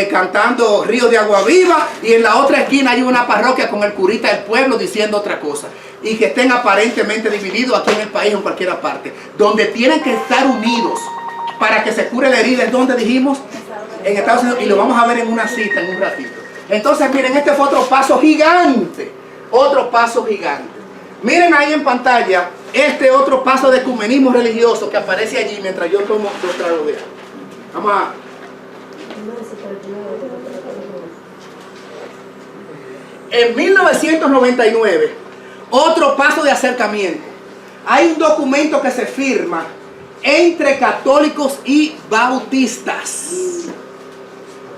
cantando Río de Agua Viva, y en la otra esquina hay una parroquia con el curita del pueblo diciendo otra cosa, y que estén aparentemente divididos aquí en el país o en cualquier parte. Donde tienen que estar unidos para que se cure la herida es donde dijimos, en Estados Unidos, y lo vamos a ver en una cita en un ratito. Entonces miren, este fue otro paso gigante, miren ahí en pantalla este otro paso de ecumenismo religioso que aparece allí mientras yo tomo dos tragos de agua. Vamos a... En 1999, otro paso de acercamiento. Hay un documento que se firma entre católicos y bautistas,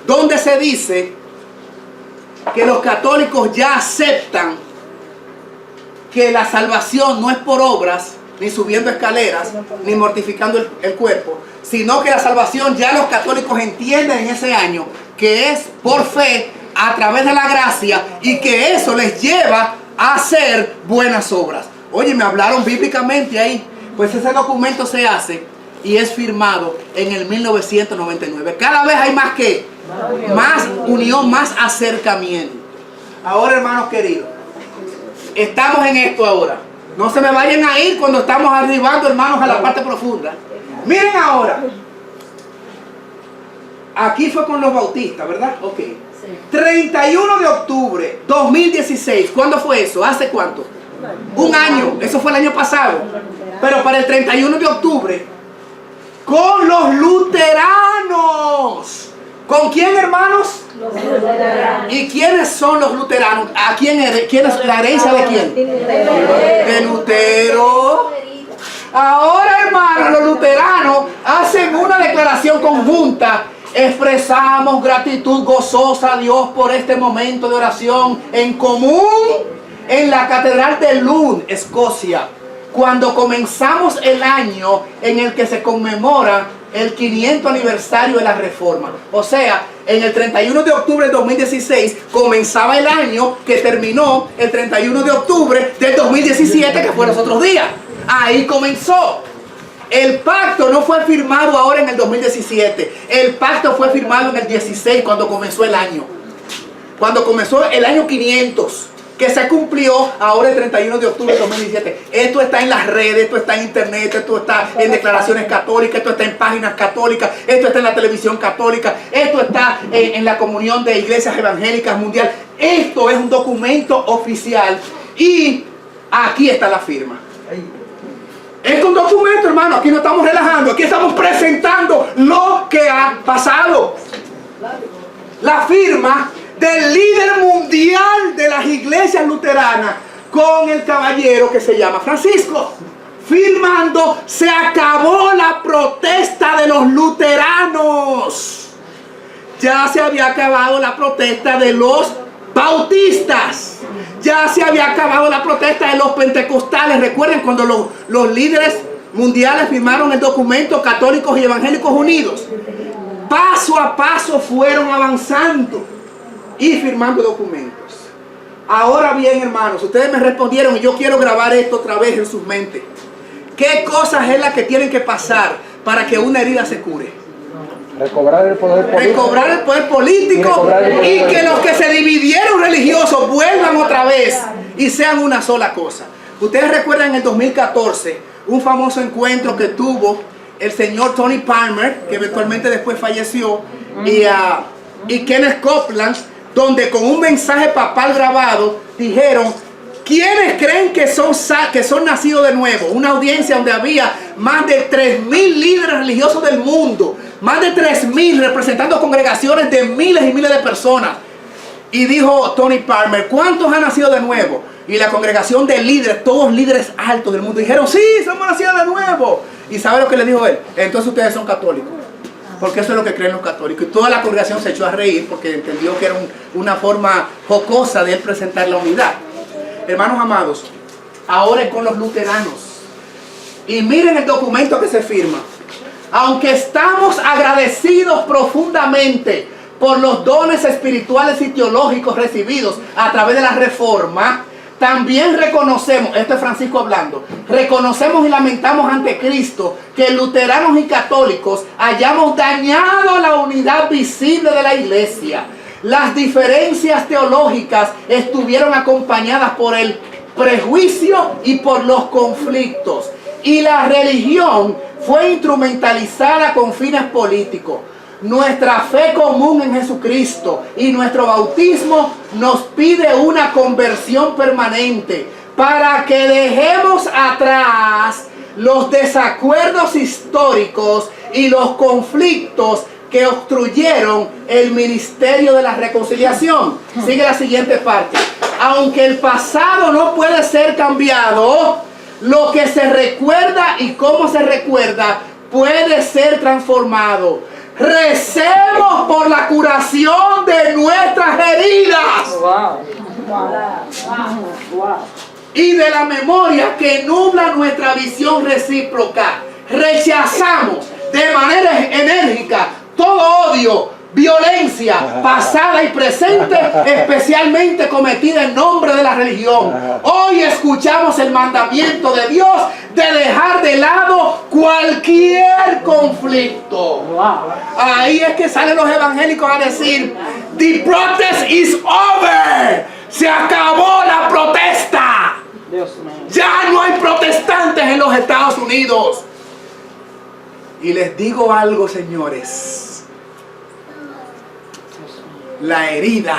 donde se dice que los católicos ya aceptan que la salvación no es por obras, ni subiendo escaleras, ni mortificando el cuerpo, sino que la salvación ya los católicos entienden en ese año que es por fe, a través de la gracia, y que eso les lleva a hacer buenas obras. Oye, me hablaron bíblicamente ahí. Pues ese documento se hace y es firmado en el 1999. Cada vez hay más unión, más acercamiento. Ahora, hermanos queridos, estamos en esto ahora. No se me vayan a ir cuando estamos arribando, hermanos, a la parte profunda. Miren ahora. Aquí fue con los bautistas, ¿verdad? Ok. 31 de octubre 2016. ¿Cuándo fue eso? ¿Hace cuánto? Un año. Eso fue el año pasado. Pero para el 31 de octubre, con los luteranos. ¿Con quién, hermanos? Los luteranos. ¿Y quiénes son los luteranos? ¿A quién es la herencia de quién? De Lutero. Ahora, hermanos, los luteranos hacen una declaración conjunta. Expresamos gratitud gozosa a Dios por este momento de oración en común en la Catedral de Lund, Escocia, cuando comenzamos el año en el que se conmemora el 500 aniversario de la Reforma. O sea, en el 31 de octubre del 2016 comenzaba el año que terminó el 31 de octubre del 2017, que fue los otros días. Ahí comenzó. El pacto no fue firmado ahora en el 2017. El pacto fue firmado en el 16, cuando comenzó el año. Cuando comenzó el año 500, que se cumplió ahora el 31 de octubre de 2017. Esto está en las redes, esto está en internet, esto está en declaraciones católicas, esto está en páginas católicas, esto está en la televisión católica, esto está en la comunión de iglesias evangélicas mundial. Esto es un documento oficial y aquí está la firma. Es un documento, hermano, aquí no estamos relajando, aquí estamos presentando lo que ha pasado. La firma del líder mundial de las iglesias luteranas con el caballero que se llama Francisco. Firmando, se acabó la protesta de los luteranos. Ya se había acabado la protesta de los bautistas. Ya se había acabado la protesta de los pentecostales. Recuerden cuando los líderes mundiales firmaron el documento Católicos y Evangélicos Unidos. Paso a paso fueron avanzando y firmando documentos. Ahora bien, hermanos, ustedes me respondieron y yo quiero grabar esto otra vez en sus mentes. ¿Qué cosas es la que tienen que pasar para que una herida se cure? Recobrar el poder político. Recobrar el poder político y que los que se dividieron religiosos vuelvan otra vez y sean una sola cosa. Ustedes recuerdan en el 2014 un famoso encuentro que tuvo el señor Tony Palmer, que eventualmente después falleció, y Kenneth Copeland, donde con un mensaje papal grabado dijeron: ¿quiénes creen que son nacidos de nuevo? Una audiencia donde había más de 3.000 líderes religiosos del mundo, más de 3.000 representando congregaciones de miles y miles de personas. Y dijo Tony Palmer: ¿cuántos han nacido de nuevo? Y la congregación de líderes, todos líderes altos del mundo, dijeron: sí, somos nacidos de nuevo. ¿Y sabe lo que le dijo él? Entonces ustedes son católicos. porque eso es lo que creen los católicos. Y toda la congregación se echó a reír porque entendió que era una forma jocosa de él presentar la unidad. Hermanos amados, ahora es con los luteranos. Y miren el documento que se firma. Aunque estamos agradecidos profundamente por los dones espirituales y teológicos recibidos a través de la Reforma, también reconocemos, esto es Francisco hablando, reconocemos y lamentamos ante Cristo que luteranos y católicos hayamos dañado la unidad visible de la Iglesia. Las diferencias teológicas estuvieron acompañadas por el prejuicio y por los conflictos. Y la religión fue instrumentalizada con fines políticos. Nuestra fe común en Jesucristo y nuestro bautismo nos pide una conversión permanente para que dejemos atrás los desacuerdos históricos y los conflictos que obstruyeron el ministerio de la reconciliación. Sigue la siguiente parte. Aunque el pasado no puede ser cambiado, lo que se recuerda y cómo se recuerda puede ser transformado. Recemos por la curación de nuestras heridas. Y de la memoria que nubla nuestra visión recíproca. Rechazamos de manera enérgica todo odio, violencia pasada y presente, especialmente cometida en nombre de la religión. Hoy escuchamos el mandamiento de Dios de dejar de lado cualquier conflicto. Ahí es que salen los evangélicos a decir: "The protest is over". Se acabó la protesta. Ya no hay protestantes en los Estados Unidos. Y les digo algo, señores. La herida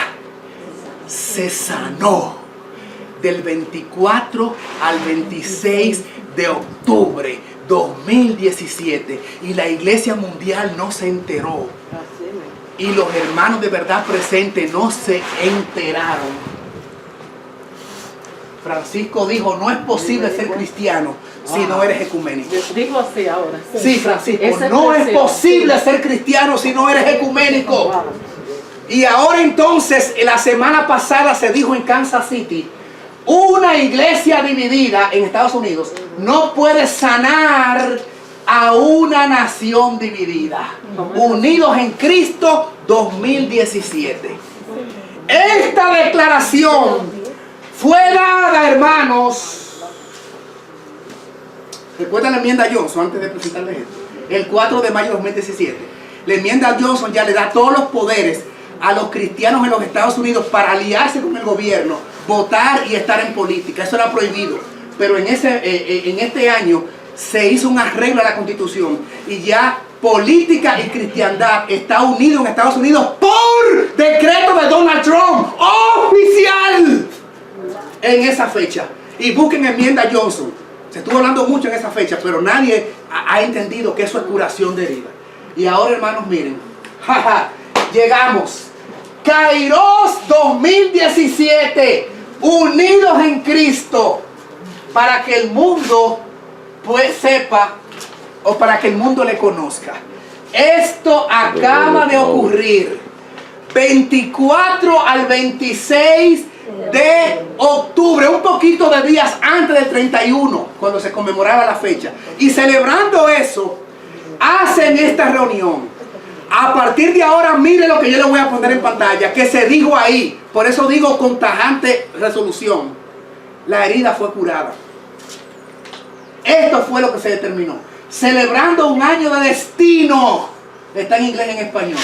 se sanó del 24 al 26 de octubre 2017 y la Iglesia Mundial no se enteró. Y los hermanos de verdad presentes no se enteraron. Francisco dijo: no es posible ser cristiano si no eres ecuménico. Digo así ahora. Sí, Francisco, no es posible ser cristiano si no eres ecuménico. Y ahora entonces, la semana pasada se dijo en Kansas City, una iglesia dividida en Estados Unidos no puede sanar a una nación dividida. Unidos en Cristo 2017. Esta declaración fue dada, hermanos. ¿Recuerdan la enmienda Johnson antes de presentarles esto? El 4 de mayo de 2017. La enmienda Johnson ya le da todos los poderes a los cristianos en los Estados Unidos para aliarse con el gobierno, votar y estar en política. Eso era prohibido. Pero en este año se hizo un arreglo a la Constitución y ya política y cristiandad está unido en Estados Unidos por decreto de Donald Trump, oficial, en esa fecha. Y busquen enmienda Johnson. Se estuvo hablando mucho en esa fecha, pero nadie ha entendido que eso es curación de herida. Y ahora, hermanos, miren, llegamos. Kairos 2017, unidos en Cristo, para que el mundo pues sepa, o para que el mundo le conozca. Esto acaba de ocurrir 24 al 26 de octubre, un poquito de días antes del 31, cuando se conmemoraba la fecha. Y celebrando eso, hacen esta reunión. A partir de ahora, mire lo que yo le voy a poner en pantalla, que se dijo ahí. Por eso digo con tajante resolución. La herida fue curada. Esto fue lo que se determinó. Celebrando un año de destino. Está en inglés y en español.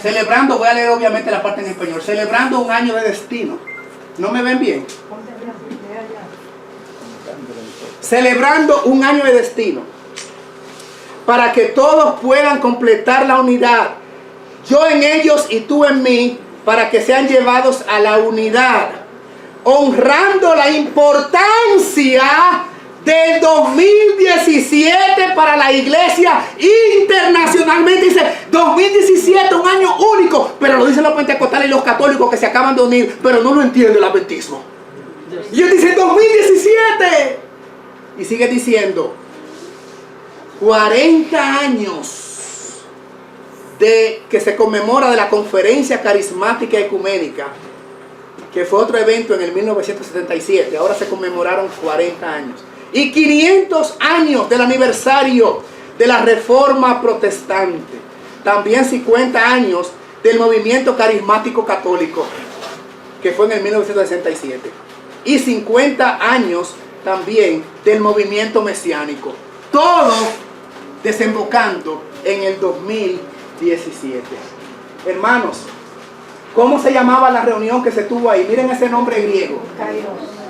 Celebrando, voy a leer obviamente la parte en español. Celebrando un año de destino. ¿No me ven bien? Celebrando un año de destino. Para que todos puedan completar la unidad. Yo en ellos y tú en mí, para que sean llevados a la unidad. Honrando la importancia del 2017 para la iglesia internacionalmente. Dice 2017, un año único, pero lo dicen los pentecostales y los católicos que se acaban de unir, pero no lo entiende el adventismo. Y él dice 2017 y sigue diciendo 40 años que se conmemora de la Conferencia Carismática Ecuménica, que fue otro evento en el 1977. Ahora se conmemoraron 40 años. Y 500 años del aniversario de la Reforma Protestante. También 50 años del movimiento carismático católico, que fue en el 1967. Y 50 años también del movimiento mesiánico. Todo desembocando en el 2017. Hermanos, ¿cómo se llamaba la reunión que se tuvo ahí? Miren ese nombre griego.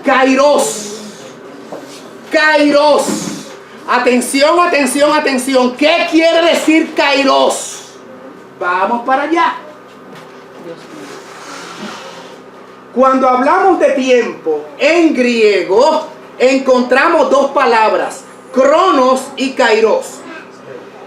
Kairos. Kairos. Atención, atención, atención. ¿Qué quiere decir Kairos? Vamos para allá. Cuando hablamos de tiempo en griego, encontramos dos palabras, cronos y kairos.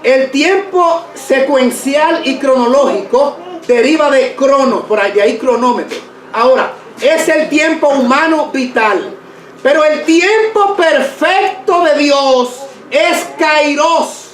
El tiempo secuencial y cronológico deriva de crono, por ahí, de ahí cronómetro. Ahora, es el tiempo humano vital. Pero el tiempo perfecto de Dios es kairos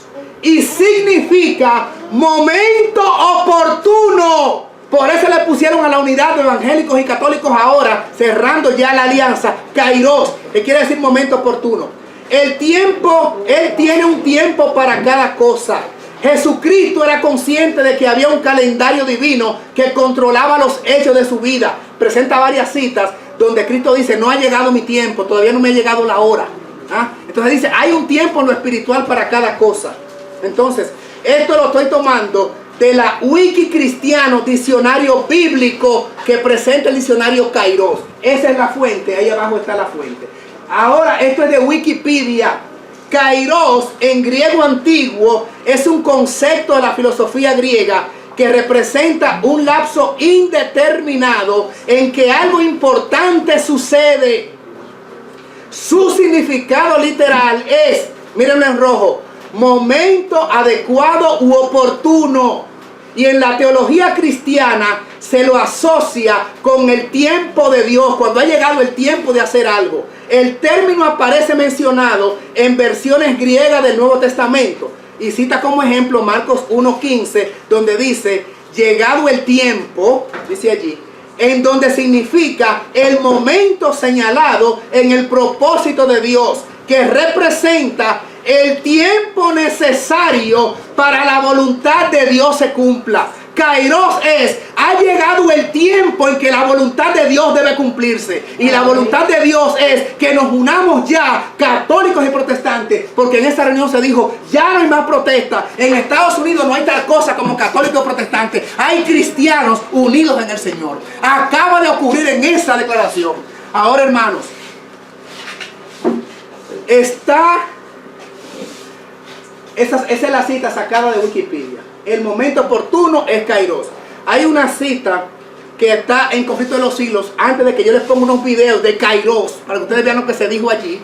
y significa momento oportuno. Por eso le pusieron a la unidad de evangélicos y católicos ahora, cerrando ya la alianza, kairos, que quiere decir momento oportuno. El tiempo, Él tiene un tiempo para cada cosa. Jesucristo era consciente de que había un calendario divino que controlaba los hechos de su vida. Presenta varias citas donde Cristo dice, no ha llegado mi tiempo, todavía no me ha llegado la hora. Entonces dice, hay un tiempo en lo espiritual para cada cosa. Entonces, esto lo estoy tomando de la Wiki Cristiano, diccionario bíblico que presenta el diccionario Kairos. Esa es la fuente, ahí abajo está la fuente. Ahora, esto es de Wikipedia. Kairos en griego antiguo es un concepto de la filosofía griega que representa un lapso indeterminado en que algo importante sucede. Su significado literal es, mírenlo en rojo, momento adecuado u oportuno. Y en la teología cristiana se lo asocia con el tiempo de Dios, cuando ha llegado el tiempo de hacer algo. El término aparece mencionado en versiones griegas del Nuevo Testamento. Y cita como ejemplo Marcos 1:15, donde dice, llegado el tiempo, dice allí, en donde significa el momento señalado en el propósito de Dios, que representa el tiempo necesario para la voluntad de Dios se cumpla. Kairos es, ha llegado el tiempo en que la voluntad de Dios debe cumplirse. Y la voluntad de Dios es que nos unamos ya, católicos y protestantes, porque en esa reunión se dijo, ya no hay más protesta. En Estados Unidos no hay tal cosa como católicos y protestantes. Hay cristianos unidos en el Señor. Acaba de ocurrir en esa declaración. Ahora, hermanos, esa es la cita sacada de Wikipedia. El momento oportuno es Kairos. Hay una cita que está en Conflicto de los Siglos, antes de que yo les ponga unos videos de Kairos, para que ustedes vean lo que se dijo allí.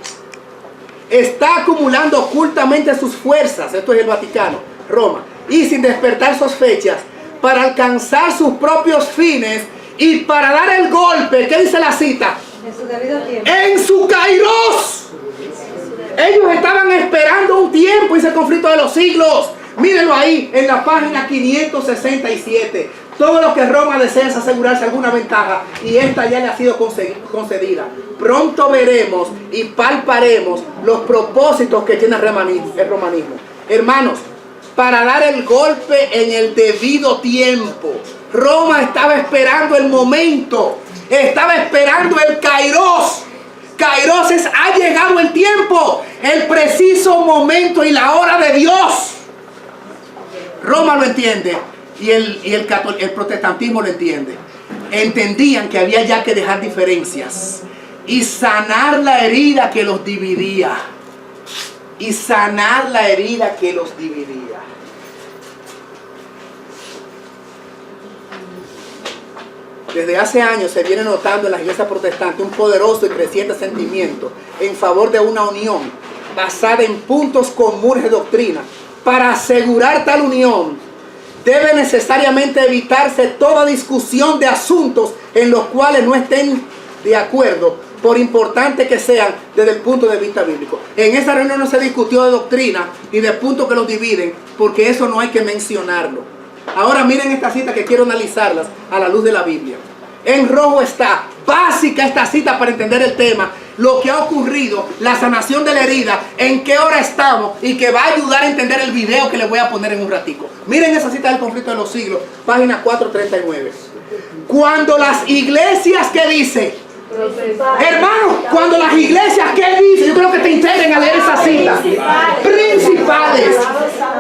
Está acumulando ocultamente sus fuerzas, esto es el Vaticano, Roma, y sin despertar sospechas, para alcanzar sus propios fines y para dar el golpe. ¿Qué dice la cita? En su debido tiempo. En su Kairos. Ellos estaban esperando un tiempo, dice el Conflicto de los Siglos. Mírenlo ahí en la página 567. Todo lo que Roma desea es asegurarse alguna ventaja, y esta ya le ha sido concedida. Pronto veremos y palparemos los propósitos que tiene el romanismo. Hermanos, para dar el golpe en el debido tiempo. Roma estaba esperando el momento, estaba esperando el Kairos. Kairos es, ha llegado el tiempo, el preciso momento y la hora de Dios. Roma lo entiende y el protestantismo lo entiende. Entendían que había ya que dejar diferencias y sanar la herida que los dividía. Y sanar la herida que los dividía. Desde hace años se viene notando en las iglesias protestantes un poderoso y creciente sentimiento en favor de una unión basada en puntos comunes de doctrina. Para asegurar tal unión, debe necesariamente evitarse toda discusión de asuntos en los cuales no estén de acuerdo, por importante que sean desde el punto de vista bíblico. En esa reunión no se discutió de doctrina ni de puntos que los dividen, porque eso no hay que mencionarlo. Ahora miren esta cita que quiero analizarlas a la luz de la Biblia. En rojo está, básica esta cita para entender el tema, lo que ha ocurrido, la sanación de la herida, en qué hora estamos y que va a ayudar a entender el video que les voy a poner en un ratico. Miren esa cita del conflicto de los siglos, página 439. Cuando las iglesias, ¿qué dice? Hermano, cuando las iglesias, ¿qué dice? Yo creo que te integren a leer esa cita. Principales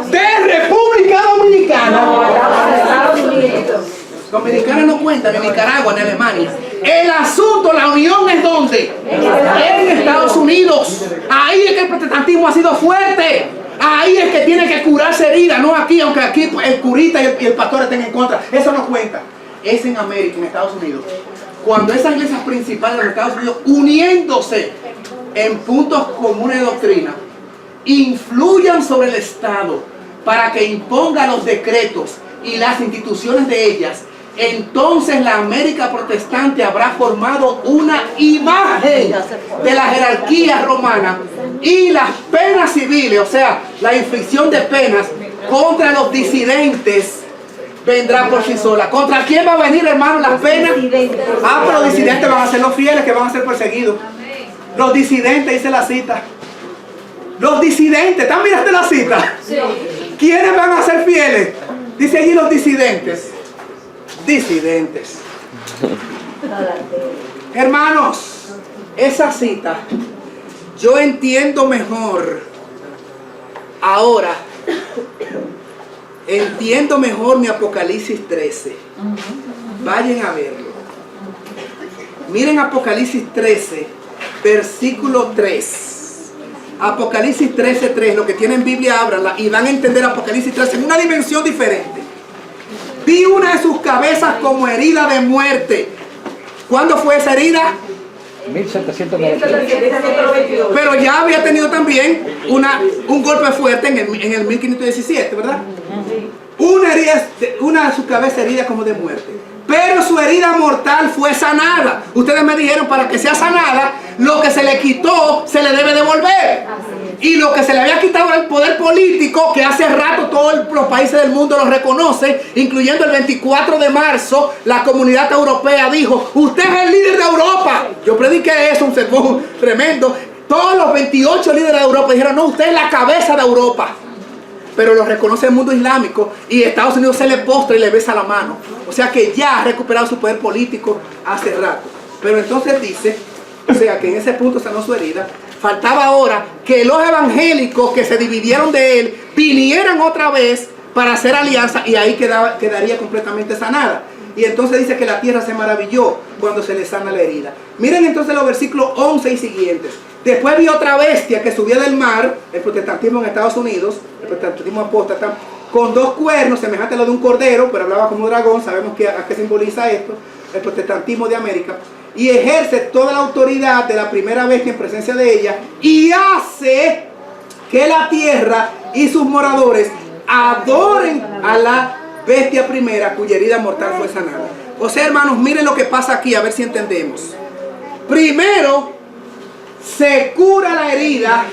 de República Dominicana. Dominicana no cuenta, ni Nicaragua, ni Alemania. El asunto, la unión es ¿dónde? En Estados Unidos. Ahí es que el protestantismo ha sido fuerte. Ahí es que tiene que curarse herida, no aquí, aunque aquí el curita y el pastor estén en contra. Eso no cuenta. Es en América, en Estados Unidos. Cuando esas iglesias principales de los Estados Unidos, uniéndose en puntos comunes de doctrina, influyan sobre el Estado para que imponga los decretos y las instituciones de ellas, entonces la América protestante habrá formado una imagen de la jerarquía romana y las penas civiles, o sea, la inflicción de penas contra los disidentes, vendrá por sí sola. ¿Contra quién va a venir, hermano, las penas? Ah, pero los disidentes van a ser los fieles que van a ser perseguidos. Los disidentes, dice la cita. Los disidentes, ¿están mirando la cita? Sí. ¿Quiénes van a ser fieles? Dice allí los disidentes. Disidentes. Hermanos, esa cita, yo entiendo mejor ahora. Entiendo mejor mi Apocalipsis 13. Vayan a verlo. Miren Apocalipsis 13, versículo 3. Apocalipsis 13:3. Los que tienen Biblia, ábranla y van a entender Apocalipsis 13 en una dimensión diferente. Vi una de sus cabezas como herida de muerte. ¿Cuándo fue esa herida? 1792. Pero ya había tenido también un golpe fuerte en el 1517, ¿verdad? Una de sus cabezas herida como de muerte. Pero su herida mortal fue sanada. Ustedes me dijeron, para que sea sanada, lo que se le quitó se le debe devolver. Y lo que se le había quitado era el poder político, que hace rato todos los países del mundo lo reconocen, incluyendo el 24 de marzo, la comunidad europea dijo: usted es el líder de Europa. Yo prediqué eso, un sermón tremendo. Todos los 28 líderes de Europa dijeron: no, usted es la cabeza de Europa. Pero lo reconoce el mundo islámico y Estados Unidos se le postra y le besa la mano. O sea que ya ha recuperado su poder político hace rato. Pero entonces dice, o sea que en ese punto sanó su herida. Faltaba ahora que los evangélicos que se dividieron de él vinieran otra vez para hacer alianza, y ahí quedaría completamente sanada. Y entonces dice que la tierra se maravilló cuando se le sana la herida. Miren entonces los versículos 11 y siguientes. Después vi otra bestia que subía del mar, el protestantismo en Estados Unidos, el protestantismo apóstata, con 2 cuernos, semejante a lo de un cordero, pero hablaba como un dragón. Sabemos a qué simboliza esto, el protestantismo de América. Y ejerce toda la autoridad de la primera bestia en presencia de ella, y hace que la tierra y sus moradores adoren a la bestia primera, cuya herida mortal fue sanada. O sea, hermanos, miren lo que pasa aquí, a ver si entendemos. Primero, se cura la herida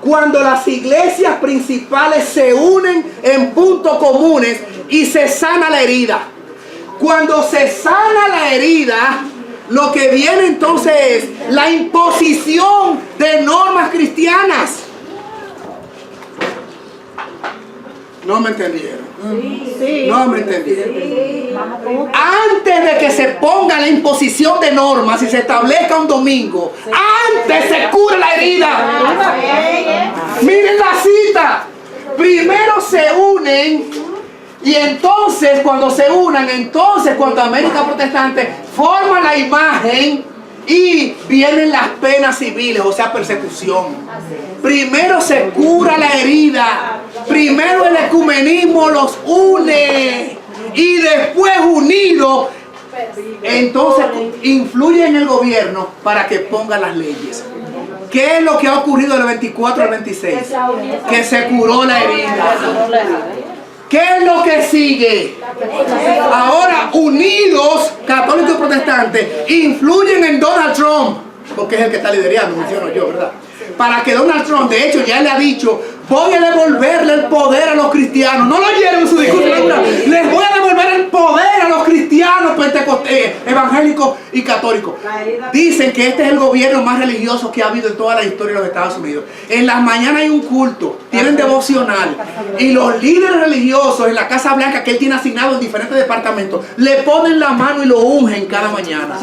cuando las iglesias principales se unen en puntos comunes y se sana la herida. Cuando se sana la herida, lo que viene entonces es la imposición de normas cristianas. No me entendieron. Sí. No me entendieron. Sí. Antes de que se ponga la imposición de normas y se establezca un domingo, antes se cura la herida. Miren la cita. Primero se unen, y entonces cuando se unan, entonces cuando América Protestante forma la imagen, y vienen las penas civiles, o sea, persecución. Primero se cura la herida. Primero el ecumenismo los une. Y después unidos, entonces influye en el gobierno para que ponga las leyes. ¿Qué es lo que ha ocurrido del 24 al 26? Que se curó la herida. ¿Qué es lo que sigue? Ahora, unidos, católicos y protestantes, influyen en Donald Trump, porque es el que está liderando, menciono yo, ¿verdad? Para que Donald Trump, de hecho, ya le ha dicho: voy a devolverle el poder a los cristianos. No lo oyeron en su discurso inaugural. Les voy a devolver el poder a los cristianos evangélicos y católicos. Dicen que este es el gobierno más religioso que ha habido en toda la historia de los Estados Unidos. En las mañanas hay un culto, tienen devocional, y los líderes religiosos en la Casa Blanca que él tiene asignado en diferentes departamentos le ponen la mano y lo ungen cada mañana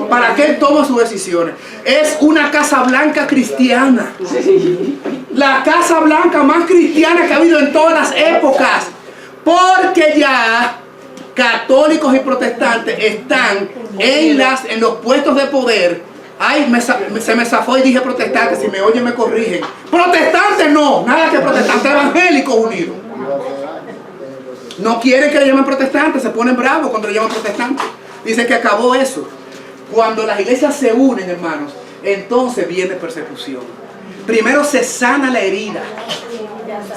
para que él tome sus decisiones. Es una Casa Blanca cristiana, la Casa Blanca más cristiana que ha habido en todas las épocas, porque ya católicos y protestantes están en los puestos de poder. Ay, se me zafó y dije protestantes, si me oyen me corrigen. Protestantes no, nada que protestantes, evangélicos unidos. No quieren que le llamen protestantes, se ponen bravos cuando le llaman protestantes. Dicen que acabó eso. Cuando las iglesias se unen, hermanos, entonces viene persecución. Primero se sana la herida.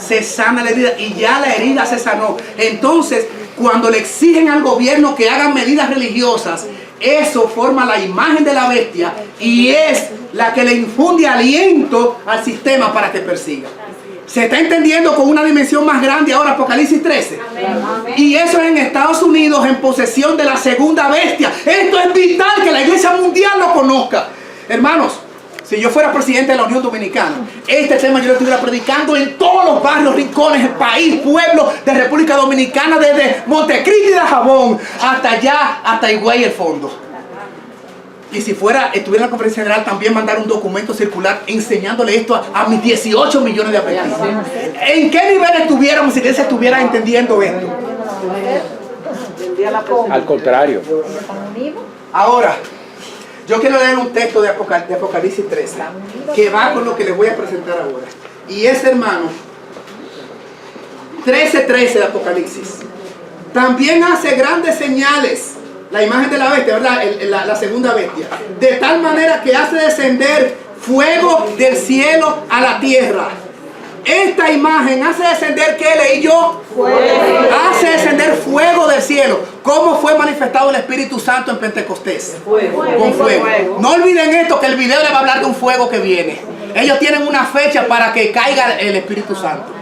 Se sana la herida y ya la herida se sanó. Entonces, cuando le exigen al gobierno que hagan medidas religiosas, eso forma la imagen de la bestia y es la que le infunde aliento al sistema para que persiga. Se está entendiendo con una dimensión más grande ahora Apocalipsis 13. Y eso es en Estados Unidos en posesión de la segunda bestia. Esto es vital que la iglesia mundial lo conozca. Hermanos, si yo fuera presidente de la Unión Dominicana, este tema yo lo estuviera predicando en todos los barrios, rincones, el país, pueblos de República Dominicana, desde Montecristi de Dajabón hasta allá, hasta Higüey el fondo. Y si estuviera en la conferencia general, también mandar un documento circular enseñándole esto a mis 18 millones de aprendices. ¿En qué nivel estuviéramos si se estuviera entendiendo esto? Al contrario. Ahora, yo quiero leer un texto de Apocalipsis 13 que va con lo que les voy a presentar ahora. Y es, hermano, 13:13 de Apocalipsis. También hace grandes señales. La imagen de la bestia, ¿verdad? La segunda bestia. De tal manera que hace descender fuego del cielo a la tierra. Esta imagen hace descender, ¿qué leí yo? Fuego. Hace descender fuego del cielo. ¿Cómo fue manifestado el Espíritu Santo en Pentecostés? Fuego. Con fuego. No olviden esto, que el video les va a hablar de un fuego que viene. Ellos tienen una fecha para que caiga el Espíritu Santo.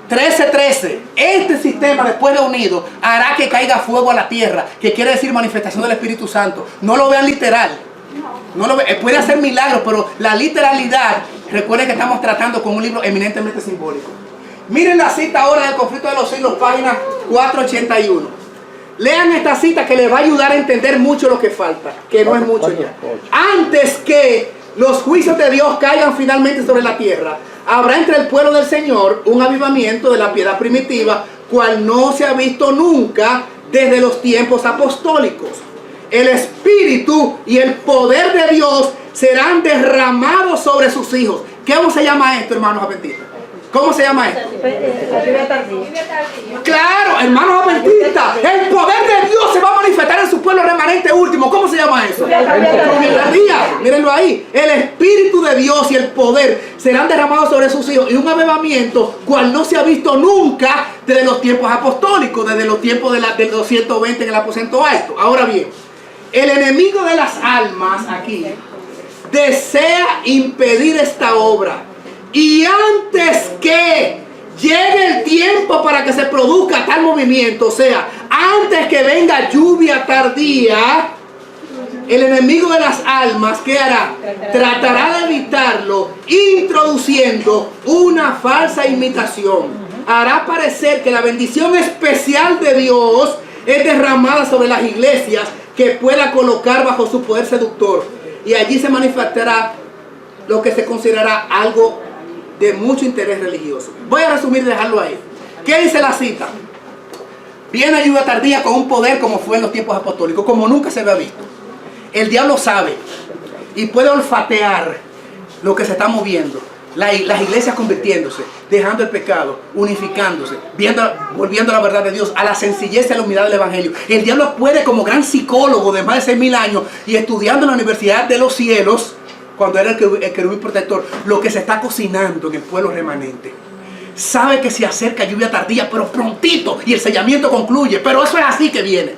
13:13. Este sistema, después de unido, hará que caiga fuego a la tierra, que quiere decir manifestación del Espíritu Santo. No lo vean literal. No lo puede hacer milagros, pero la literalidad, recuerden que estamos tratando con un libro eminentemente simbólico. Miren la cita ahora del conflicto de los siglos, página 481. Lean esta cita que les va a ayudar a entender mucho lo que falta, que no es mucho ya. Antes que los juicios de Dios caigan finalmente sobre la tierra, habrá entre el pueblo del Señor un avivamiento de la piedad primitiva, cual no se ha visto nunca desde los tiempos apostólicos. El Espíritu y el poder de Dios serán derramados sobre sus hijos. ¿Cómo se llama esto, hermanos adventistas? ¿Cómo se llama esto? Claro, hermanos adventistas, el poder de Dios se va a manifestar en su pueblo remanente último. ¿Cómo se llama eso? Mírenlo ahí. El Espíritu de Dios y el poder serán derramados sobre sus hijos, y un avivamiento cual no se ha visto nunca desde los tiempos apostólicos, desde los tiempos del 220 en el aposento alto. Ahora bien, el enemigo de las almas aquí desea impedir esta obra. Y antes que llegue el tiempo para que se produzca tal movimiento, o sea, antes que venga lluvia tardía, el enemigo de las almas, ¿qué hará? Tratará de evitarlo introduciendo una falsa imitación. Hará parecer que la bendición especial de Dios es derramada sobre las iglesias que pueda colocar bajo su poder seductor. Y allí se manifestará lo que se considerará algo de mucho interés religioso. Voy a resumir y dejarlo ahí. ¿Qué dice la cita? Viene lluvia tardía con un poder como fue en los tiempos apostólicos, como nunca se había visto. El diablo sabe y puede olfatear lo que se está moviendo. Las iglesias convirtiéndose, dejando el pecado, unificándose, volviendo a la verdad de Dios, a la sencillez y a la humildad del Evangelio. El diablo puede, como gran psicólogo de más de 6.000 años y estudiando en la Universidad de los Cielos, cuando era el querubín protector, lo que se está cocinando en el pueblo remanente. Sabe que se acerca lluvia tardía, pero prontito, y el sellamiento concluye. Pero eso es así que viene.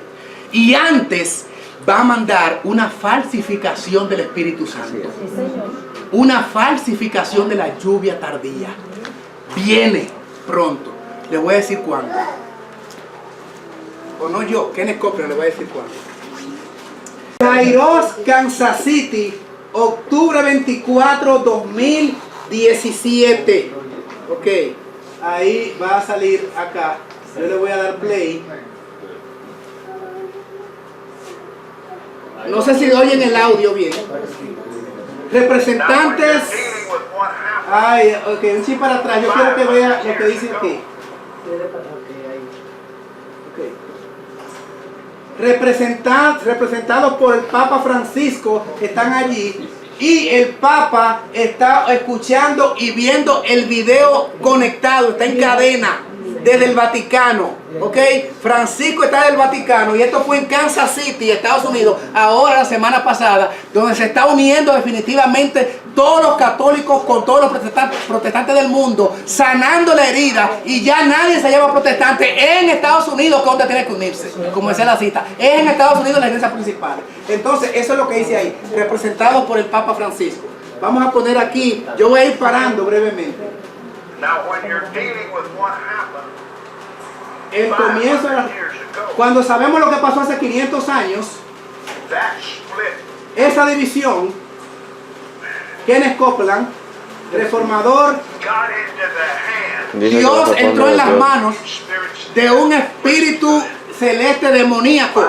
Y antes va a mandar una falsificación del Espíritu Santo. Una falsificación de la lluvia tardía. viene pronto. Les voy a decir cuándo. O no yo, Kenneth Copeland le voy a decir cuándo. Kairos, Kansas City, octubre 24, 2017. Ok, ahí va a salir acá. Yo le voy a dar play. No sé si oyen el audio bien. Representantes. Ay, ok, un chip para atrás. Yo quiero que vea lo que dice aquí. Okay. Representados por el Papa Francisco están allí. Y el Papa está escuchando y viendo el video conectado, está en cadena desde el Vaticano, ¿ok? Francisco está del Vaticano y esto fue en Kansas City, Estados Unidos, ahora la semana pasada, donde se está uniendo definitivamente todos los católicos con todos los protestantes del mundo, sanando la herida, y ya nadie se llama protestante en Estados Unidos, que es donde tiene que unirse, como decía la cita, es en Estados Unidos la iglesia principal. Entonces eso es lo que dice ahí, representados por el Papa Francisco. Vamos a poner aquí, yo voy a ir parando brevemente. El comienzo de cuando sabemos lo que pasó hace 500 años, esa división, Kenneth Copeland, reformador, Dios entró en las manos de un espíritu celeste demoníaco.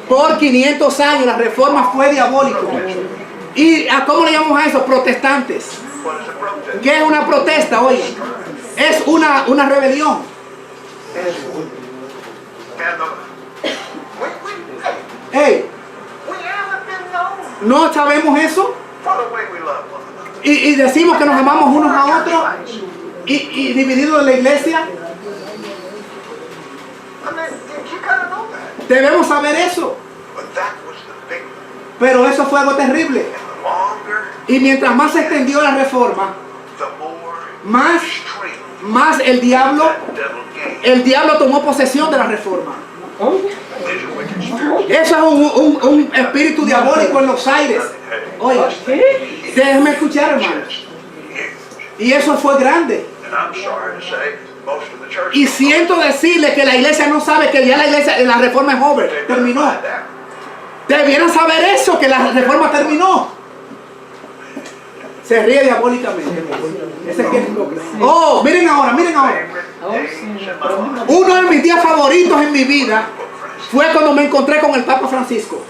Por 500 años la reforma fue diabólica. ¿Y a cómo le llamamos a eso? Protestantes. ¿Qué es una protesta hoy? Es una rebelión. Hey, ¿no sabemos eso? Y decimos que nos amamos unos a otros y divididos de la iglesia. Debemos saber eso. Pero eso fue algo terrible. Y mientras más se extendió la reforma, más el diablo tomó posesión de la reforma. Eso es un espíritu diabólico en los aires. Oye, déjenme escuchar, hermano. Y eso fue grande. Y siento decirle que la iglesia no sabe que ya la reforma es over, terminó. Debieran saber eso, que la reforma terminó. Se ríe diabólicamente. Ese es Kenneth Copeland. Oh, miren ahora, miren ahora. Uno de mis días favoritos en mi vida fue cuando me encontré con el Papa Francisco.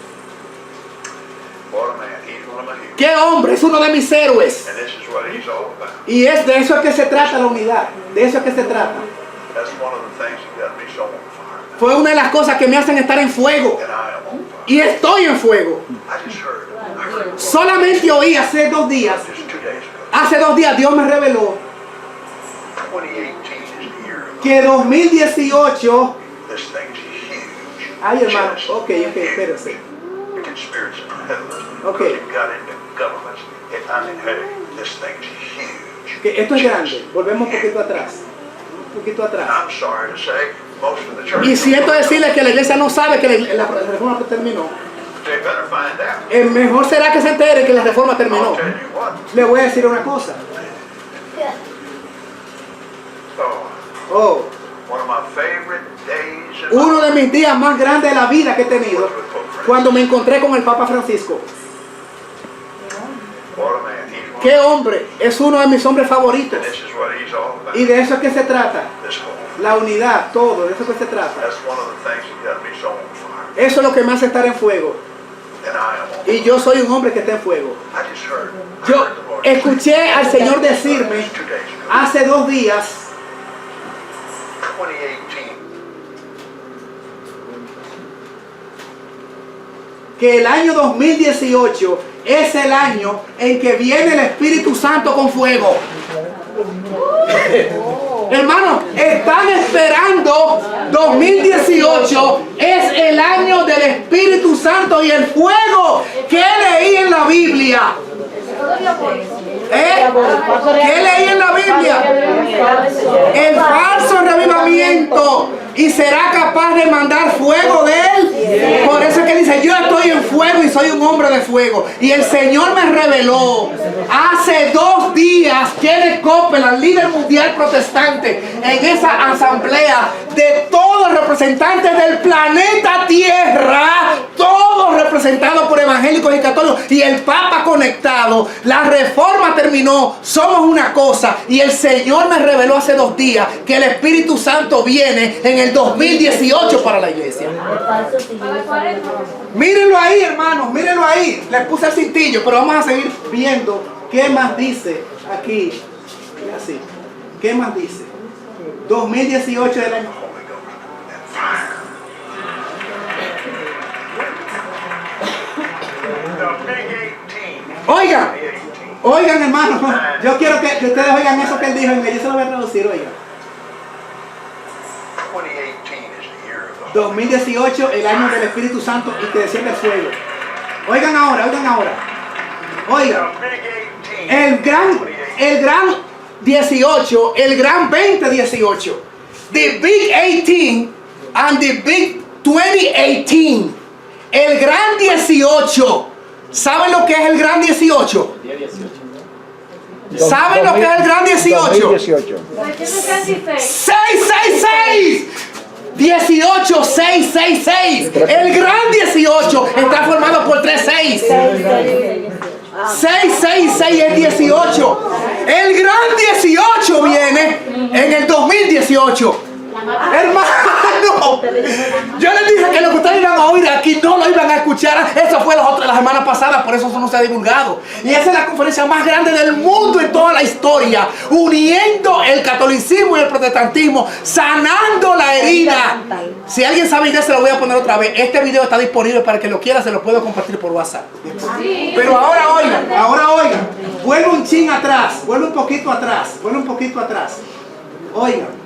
¡Qué hombre! Es uno de mis héroes. Y es de eso es que se trata la unidad. De eso es que se trata. Fue una de las cosas que me hacen estar en fuego. Y estoy en fuego. Solamente oí hace 2 días. Hace 2 días Dios me reveló que 2018. Ay, hermano. Ok, espérese. Ok. Que esto es grande. Volvemos un poquito atrás. Un poquito atrás. Y siento decirles que la iglesia no sabe que la reforma terminó. Mejor será que se entere que la reforma terminó. Le voy a decir una cosa. Oh, uno de mis días más grandes de la vida que he tenido cuando me encontré con el Papa Francisco. ¡Qué hombre! Es uno de mis hombres favoritos. Y de eso es que se trata. La unidad, todo, de eso es que se trata. Eso es lo que me hace estar en fuego. Y yo soy un hombre que está en fuego. Yo escuché al Señor decirme hace 2 días que el año 2018 es el año en que viene el Espíritu Santo con fuego. Hermano, están esperando 2018, es el año del Espíritu Santo y el fuego que leí en la Biblia. ¿Qué leí en la Biblia? El falso revivamiento, y será capaz de mandar fuego de él Por eso es que dice, yo estoy en fuego y soy un hombre de fuego. Y el Señor me reveló hace 2 días Kenneth Copeland, líder mundial protestante, en esa asamblea de todos los representantes del planeta Tierra, todos representados por evangélicos y católicos, y el Papa conectado. La reforma terminó, somos una cosa, y el Señor me reveló hace 2 días que el Espíritu Santo viene en el 2018 para la iglesia. Mírenlo ahí, hermanos, mírenlo ahí. Les puse el cintillo, pero vamos a seguir viendo qué más dice aquí. Así. ¿Qué más dice? 2018 del año. Oigan, oigan, hermanos, yo quiero que ustedes oigan eso que él dijo, yo se lo voy a traducir, oigan. 2018, el año del Espíritu Santo y que desciende el fuego. Oigan ahora, oigan ahora. Oigan. El gran 18, el gran 2018. The Big 18 and the Big 2018. El gran 18. ¿Saben lo que es el gran 18? ¿Saben lo que es el gran 18? 666. 18, 6, 6, 6. El gran 18 está formado por 3 6. 6, 6, 6 es 18. El gran 18 viene en el 2018. Hermano, yo les dije que lo que ustedes iban a oír aquí no lo iban a escuchar. Eso fue la semana pasada, por eso no se ha divulgado. Y esa es la conferencia más grande del mundo en toda la historia, uniendo el catolicismo y el protestantismo, sanando la herida. Si alguien sabe inglés, se lo voy a poner otra vez. Este video está disponible para que lo quiera, se lo puedo compartir por WhatsApp. Pero ahora oigan, vuelvo un chin atrás, vuelvo un poquito atrás. Oigan.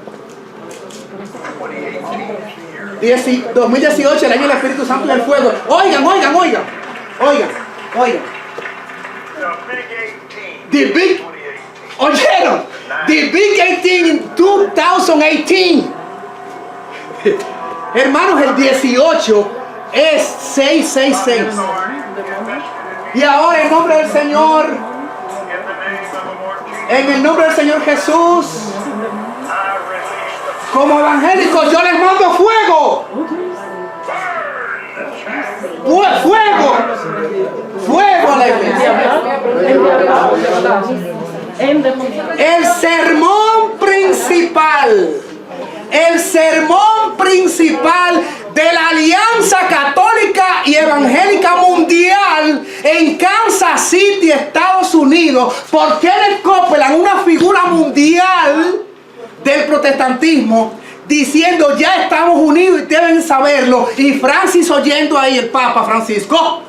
2018, el año del Espíritu Santo y del fuego. Oigan. ¿Oyeron? The Big 18 in 2018. Hermanos, el 18 es 666. Y ahora en nombre del Señor, en el nombre del Señor Jesús, como evangélicos, yo les mando fuego. Fuego a la iglesia. El sermón principal de la Alianza Católica y Evangélica Mundial en Kansas City, Estados Unidos, por Kenneth Copeland, una figura mundial del protestantismo, diciendo ya estamos unidos y deben saberlo. Y Francis oyendo ahí, el Papa Francisco,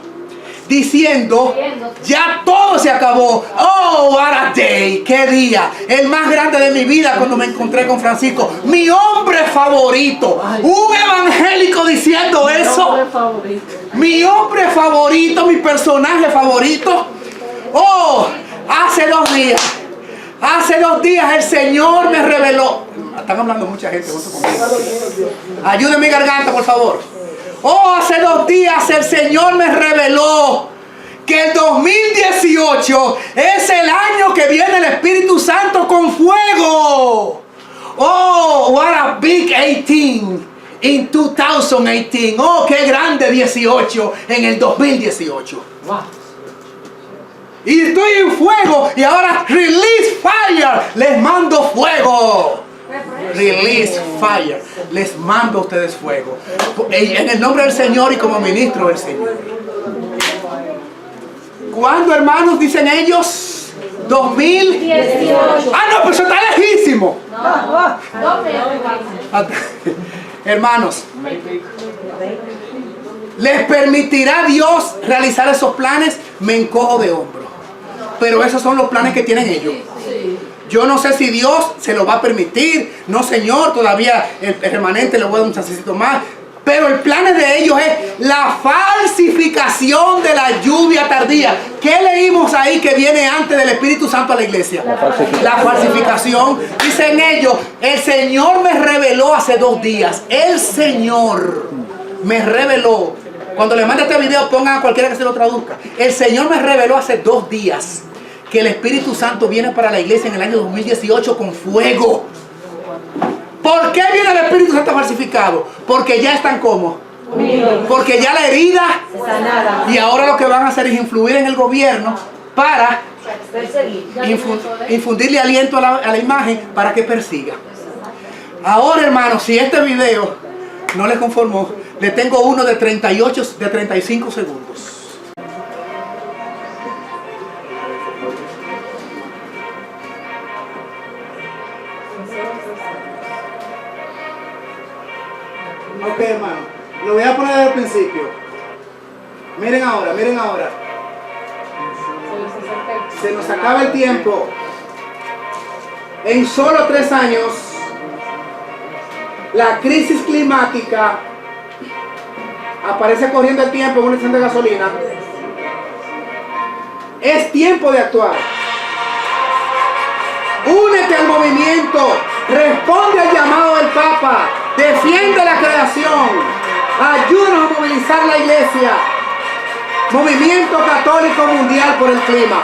diciendo ya todo se acabó. Oh, what a day, qué día, el más grande de mi vida cuando me encontré con Francisco, mi hombre favorito. Un evangélico diciendo eso. Mi hombre favorito, mi personaje favorito. Oh, hace 2 días. Hace 2 días el Señor me reveló. Están hablando mucha gente junto conmigo. Ayúdenme mi garganta, por favor. Oh, hace 2 días el Señor me reveló que el 2018 es el año que viene el Espíritu Santo con fuego. Oh, what a big 18 in 2018. Oh, qué grande 18 en el 2018. Wow. Y estoy en fuego. Y ahora, release fire. Les mando fuego. Release fire. Les mando a ustedes fuego. En el nombre del Señor y como ministro del Señor. ¿Cuándo, hermanos, dicen ellos? 2018. Ah, no, pero eso está lejísimo. Hermanos, ¿les permitirá Dios realizar esos planes? Me encojo de hombro. Pero esos son los planes que tienen ellos. Yo no sé si Dios se lo va a permitir. No, Señor, todavía el remanente le voy a dar un chancecito más. Pero el plan de ellos es la falsificación de la lluvia tardía. ¿Qué leímos ahí que viene antes del Espíritu Santo a la iglesia? La falsificación. Dicen ellos, el Señor me reveló hace 2 días. El Señor me reveló. Cuando le mande este video, pongan a cualquiera que se lo traduzca. El Señor me reveló hace 2 días que el Espíritu Santo viene para la iglesia en el año 2018 con fuego. ¿Por qué viene el Espíritu Santo falsificado? Porque ya están como. Porque ya la herida. Y ahora lo que van a hacer es influir en el gobierno para infundirle aliento a la imagen para que persiga. Ahora, hermanos, si este video no les conformó, le tengo uno de 35 segundos. Ok, hermano, lo voy a poner desde el principio. Miren ahora, miren ahora. Se nos acaba el tiempo. En solo 3 años, la crisis climática aparece corriendo el tiempo en una estación de gasolina. Es tiempo de actuar. Únete al movimiento. Responde al llamado del Papa. Defiende la creación. Ayúdanos a movilizar la iglesia. Movimiento Católico Mundial por el Clima.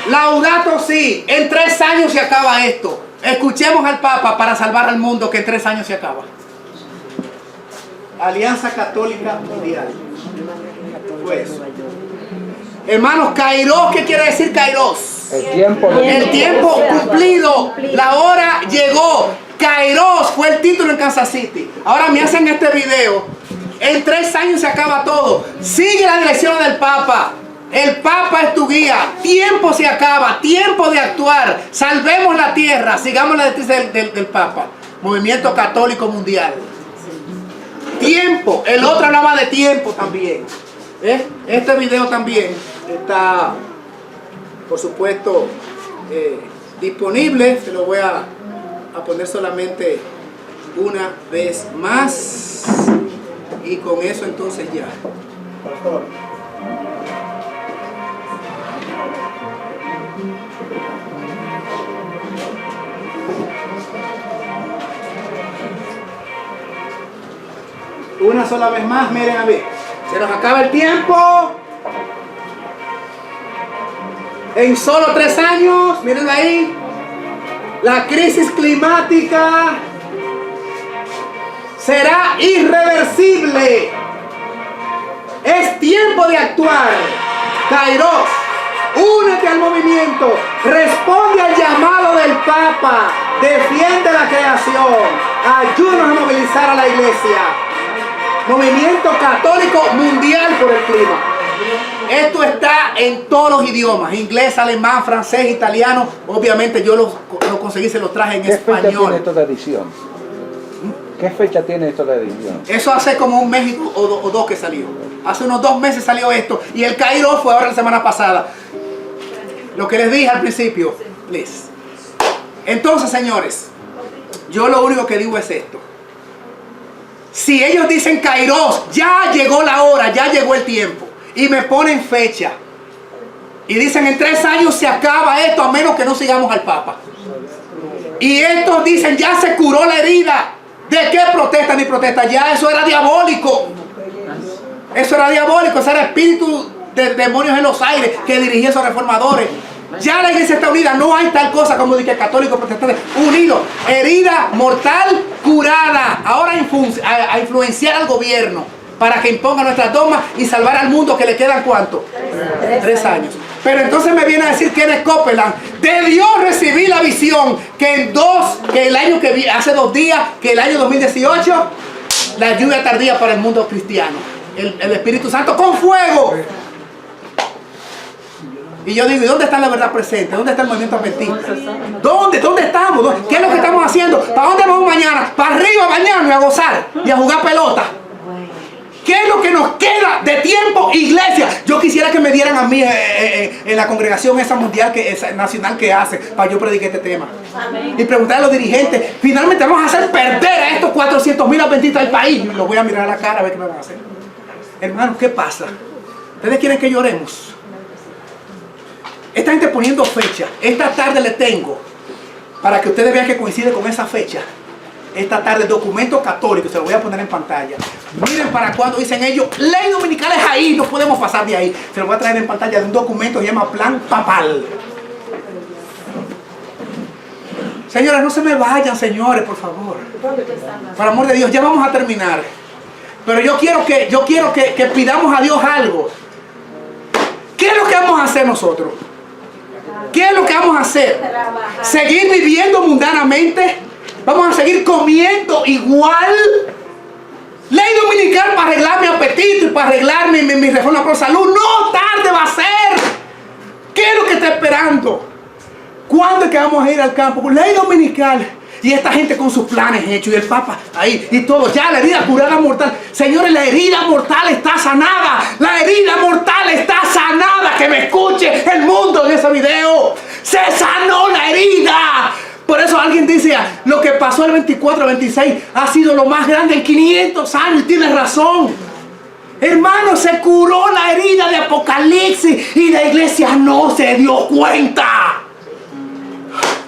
Laudato Si. En 3 años se acaba esto. Escuchemos al Papa para salvar al mundo, que en 3 años se acaba. Alianza Católica Mundial. Pues, hermanos, Kairos, ¿qué quiere decir Kairos? El tiempo cumplido. La hora llegó. Kairos fue el título en Kansas City. Ahora me hacen este video. En 3 años se acaba todo. Sigue la dirección del Papa. El Papa es tu guía. Tiempo se acaba. Tiempo de actuar. Salvemos la tierra. Sigamos la directriz del Papa. Movimiento Católico Mundial. Tiempo. El otro hablaba de tiempo también. Este video también está, por supuesto, disponible. Se lo voy a poner solamente una vez más. Y con eso entonces ya. Pastor. Una sola vez más, miren a ver. Se nos acaba el tiempo. En solo 3 años, miren ahí. La crisis climática será irreversible. Es tiempo de actuar. Kairos, únete al movimiento. Responde al llamado del Papa. Defiende la creación. Ayúdanos a movilizar a la iglesia. Movimiento Católico Mundial por el Clima. Esto está en todos los idiomas: inglés, alemán, francés, italiano. Obviamente yo lo conseguí, se lo traje en español. ¿Qué fecha tiene esto de edición? ¿Qué fecha tiene esto de edición? Eso hace como 1 mes o 2 que salió. Hace unos 2 meses salió esto. Y el Kairos fue ahora la semana pasada. Lo que les dije al principio. Please. Entonces, señores, yo lo único que digo es esto. Si ellos dicen Kairos, ya llegó la hora, ya llegó el tiempo, y me ponen fecha, y dicen en 3 años se acaba esto, a menos que no sigamos al Papa, y estos dicen ya se curó la herida, ¿de qué protesta ni protesta? Ya eso era diabólico. Eso era diabólico, ese era espíritu de demonios en los aires que dirigía a esos reformadores. Ya la iglesia está unida, no hay tal cosa como de que católico protestante unido. Herida mortal curada. Ahora a influenciar al gobierno para que imponga nuestras dogmas y salvar al mundo, que le quedan ¿cuánto? 3 años. Pero entonces me viene a decir Kenneth Copeland: de Dios recibí la visión que hace 2 días, que el año 2018, la lluvia tardía para el mundo cristiano. El Espíritu Santo con fuego. Y yo digo, ¿y dónde está la verdad presente? ¿Dónde está el movimiento adventista? ¿Dónde estamos? ¿Qué es lo que estamos haciendo? ¿Para dónde vamos mañana? Para arriba a bañarnos y a gozar y a jugar pelota. ¿Qué es lo que nos queda de tiempo, iglesia? Yo quisiera que me dieran a mí en la congregación esa mundial, esa nacional que hace, para yo predicar este tema. Amén. Y preguntar a los dirigentes, finalmente vamos a hacer perder a estos 400,000 adventistas del país. Y los voy a mirar a la cara a ver qué me van a hacer. Hermanos, ¿qué pasa? ¿Ustedes quieren que lloremos? Esta gente poniendo fecha. Esta tarde le tengo, para que ustedes vean que coincide con esa fecha, esta tarde, documento católico, se lo voy a poner en pantalla. Miren para cuando dicen ellos, ley dominical es ahí, no podemos pasar de ahí. Se lo voy a traer en pantalla de un documento que se llama Plan Papal. Señores, no se me vayan, señores, por favor. Por amor de Dios, ya vamos a terminar. Pero yo quiero que pidamos a Dios algo. ¿Qué es lo que vamos a hacer nosotros? ¿Qué es lo que vamos a hacer? ¿Seguir viviendo mundanamente? ¿Vamos a seguir comiendo igual? Ley dominical para arreglar mi apetito y para arreglar mi reforma pro salud. No, tarde va a ser. ¿Qué es lo que está esperando? ¿Cuándo es que vamos a ir al campo? Ley dominical. Y esta gente con sus planes hechos. Y el Papa ahí. Y todo. Ya la herida curada mortal. Señores, la herida mortal está sanada. La herida mortal está sanada. Que me escuche el mundo en ese video. Se sanó la herida. Por eso alguien dice, lo que pasó el 24-26 ha sido lo más grande en 500 años. Y tiene razón. Hermano, se curó la herida de Apocalipsis. Y la iglesia no se dio cuenta.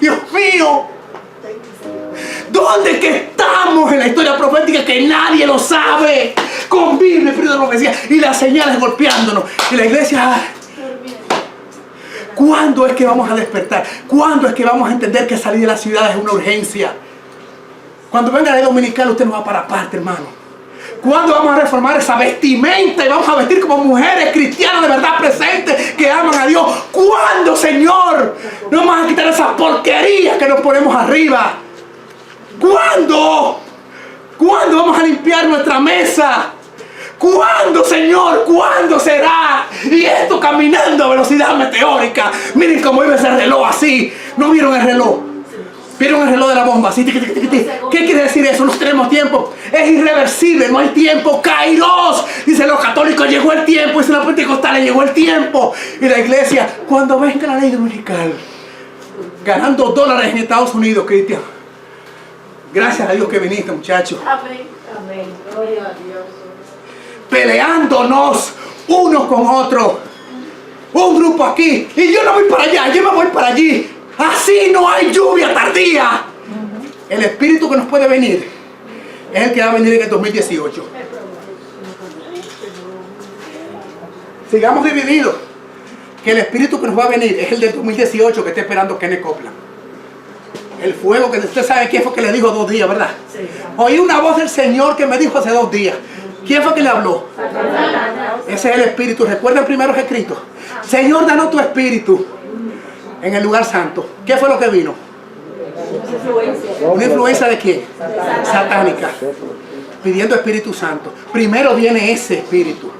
Dios mío. ¿Dónde es que estamos en la historia profética que nadie lo sabe? Con Biblia, espíritu de profecía y las señales golpeándonos. Y la iglesia... ¿Cuándo es que vamos a despertar? ¿Cuándo es que vamos a entender que salir de la ciudad es una urgencia? Cuando venga la ley dominical usted nos va para aparte, hermano. ¿Cuándo vamos a reformar esa vestimenta y vamos a vestir como mujeres cristianas de verdad presentes que aman a Dios? ¿Cuándo, Señor? No vamos a quitar esas porquerías que nos ponemos arriba. ¿Cuándo? ¿Cuándo vamos a limpiar nuestra mesa? ¿Cuándo, Señor? ¿Cuándo será? Y esto caminando a velocidad meteórica. Miren cómo iba ese reloj así. ¿No vieron el reloj? ¿Vieron el reloj de la bomba? ¿Sí? ¿Qué quiere decir eso? No tenemos tiempo. Es irreversible, no hay tiempo. Kairos. Dicen los católicos, llegó el tiempo. Dicen los pentecostales, llegó el tiempo. Y la iglesia, cuando venga la ley dominical, ganando dólares en Estados Unidos, Cristian. Gracias a Dios que viniste, muchachos. Amén. Amén. Gloria a Dios. Peleándonos unos con otros. Un grupo aquí y yo no voy para allá, yo me voy para allí. Así no hay lluvia tardía. El espíritu que nos puede venir es el que va a venir en el 2018. Sigamos divididos. Que el espíritu que nos va a venir es el del 2018 que está esperando Kenneth Copeland. El fuego que usted sabe quién fue que le dijo 2 días, ¿verdad? Sí. Oí una voz del Señor que me dijo hace 2 días. ¿Quién fue que le habló? Ese es el espíritu. Recuerden primero escrito. Señor, danos tu espíritu en el lugar santo. ¿Qué fue lo que vino? ¿Una influencia de quién? Satánica. Pidiendo Espíritu Santo. Primero viene ese espíritu.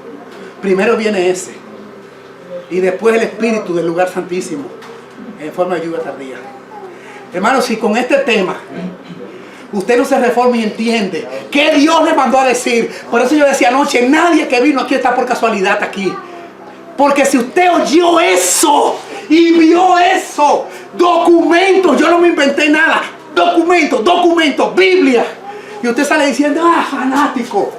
Primero viene ese. Y después el espíritu del lugar santísimo en forma de lluvia tardía. Hermanos, si con este tema usted no se reforma y entiende que Dios le mandó a decir. Por eso yo decía anoche, nadie que vino aquí está por casualidad aquí. Porque si usted oyó eso y vio eso, documentos, yo no me inventé nada, documentos, Biblia, y usted sale diciendo, fanático,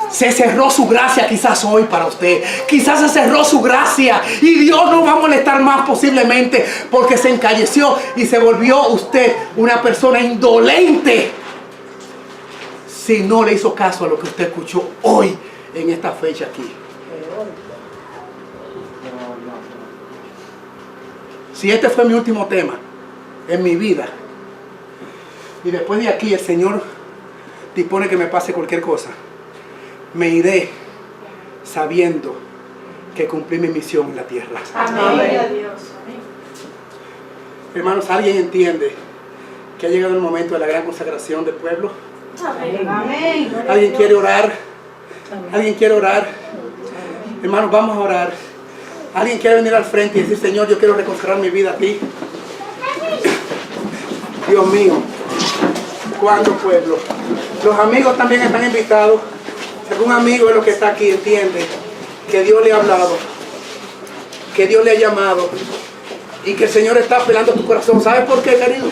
se cerró su gracia quizás hoy para usted, quizás se cerró su gracia y Dios no va a molestar más posiblemente porque se encalleció y se volvió usted una persona indolente si no le hizo caso a lo que usted escuchó hoy en esta fecha aquí. Si este fue mi último tema en mi vida y después de aquí el Señor dispone que me pase cualquier cosa, me iré sabiendo que cumplí mi misión en la tierra. Amén. Hermanos, ¿alguien entiende que ha llegado el momento de la gran consagración del pueblo? Amén. ¿Alguien quiere orar? ¿Alguien quiere orar? Hermanos, vamos a orar. ¿Alguien quiere venir al frente y decir, Señor, yo quiero reconsagrar mi vida a ti? Dios mío, ¿cuánto pueblo? Los amigos también están invitados. Si algún amigo de los que está aquí entiende que Dios le ha hablado, que Dios le ha llamado y que el Señor está apelando a tu corazón. ¿Sabes por qué, querido?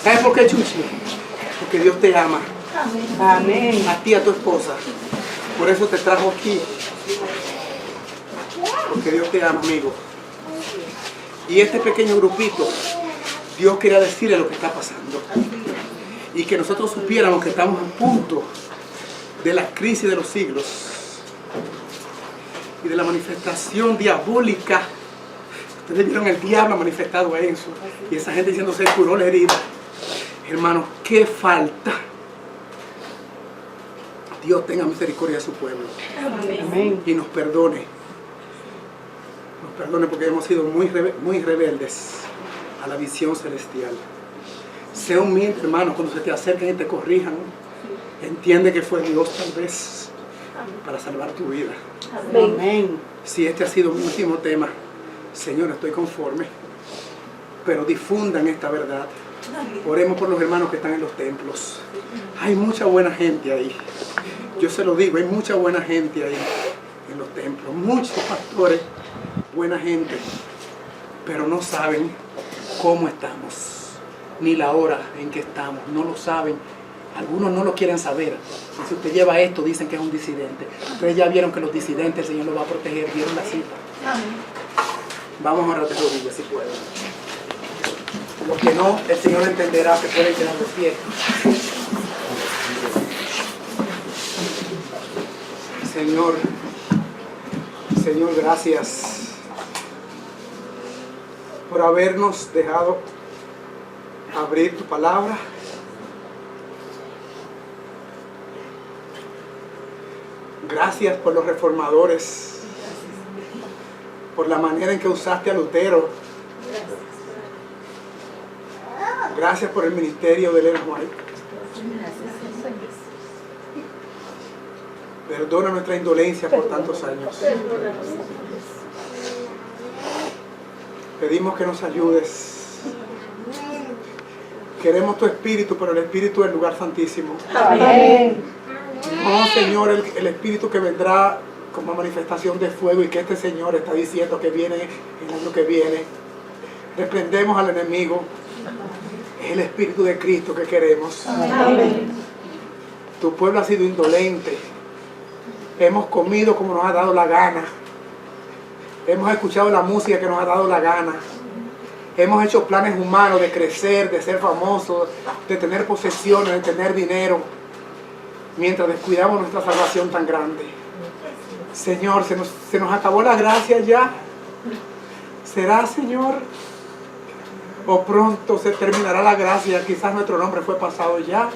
¿Sabes por qué, Chuchi? Porque Dios te ama. Amén. A ti, a tu esposa. Por eso te trajo aquí. Porque Dios te ama, amigo. Y este pequeño grupito, Dios quería decirle lo que está pasando. Y que nosotros supiéramos que estamos a punto de la crisis de los siglos y de la manifestación diabólica. Ustedes vieron el diablo manifestado a eso y esa gente diciendo se curó la herida. Hermanos, qué falta. Dios tenga misericordia de su pueblo. Amén. Y nos perdone. Nos perdone porque hemos sido muy rebeldes a la visión celestial. Sé humilde, hermano, cuando se te acerquen y te corrijan. Entiende que fue Dios tal vez para salvar tu vida. Amén. Si este ha sido mi último tema, Señor, estoy conforme. Pero difundan esta verdad. Oremos por los hermanos que están en los templos. Hay mucha buena gente ahí. Yo se lo digo, hay mucha buena gente ahí en los templos. Muchos pastores, buena gente. Pero no saben cómo estamos. Ni la hora en que estamos. No lo saben. Algunos no lo quieren saber. Y si usted lleva esto, dicen que es un disidente. Ustedes ya vieron que los disidentes el Señor los va a proteger. ¿Vieron la cita? Vamos a orar de rodillas si pueden. Los que no, el Señor entenderá que pueden quedar de pie. Señor, gracias por habernos dejado abrir tu palabra. Gracias por los reformadores, por la manera en que usaste a Lutero. Gracias por el ministerio de Ellen White. Perdona nuestra indolencia por tantos años. Pedimos que nos ayudes. Queremos tu espíritu, pero el espíritu del lugar santísimo. Amén. No, Señor, el espíritu que vendrá como manifestación de fuego y que este Señor está diciendo que viene el año que viene. Reprendemos al enemigo. Es el espíritu de Cristo que queremos. Amén. Tu pueblo ha sido indolente. Hemos comido como nos ha dado la gana. Hemos escuchado la música que nos ha dado la gana. Hemos hecho planes humanos de crecer, de ser famosos, de tener posesiones, de tener dinero, mientras descuidamos nuestra salvación tan grande. Señor, se nos acabó la gracia ya. ¿Será, Señor? O pronto se terminará la gracia, quizás nuestro nombre fue pasado ya.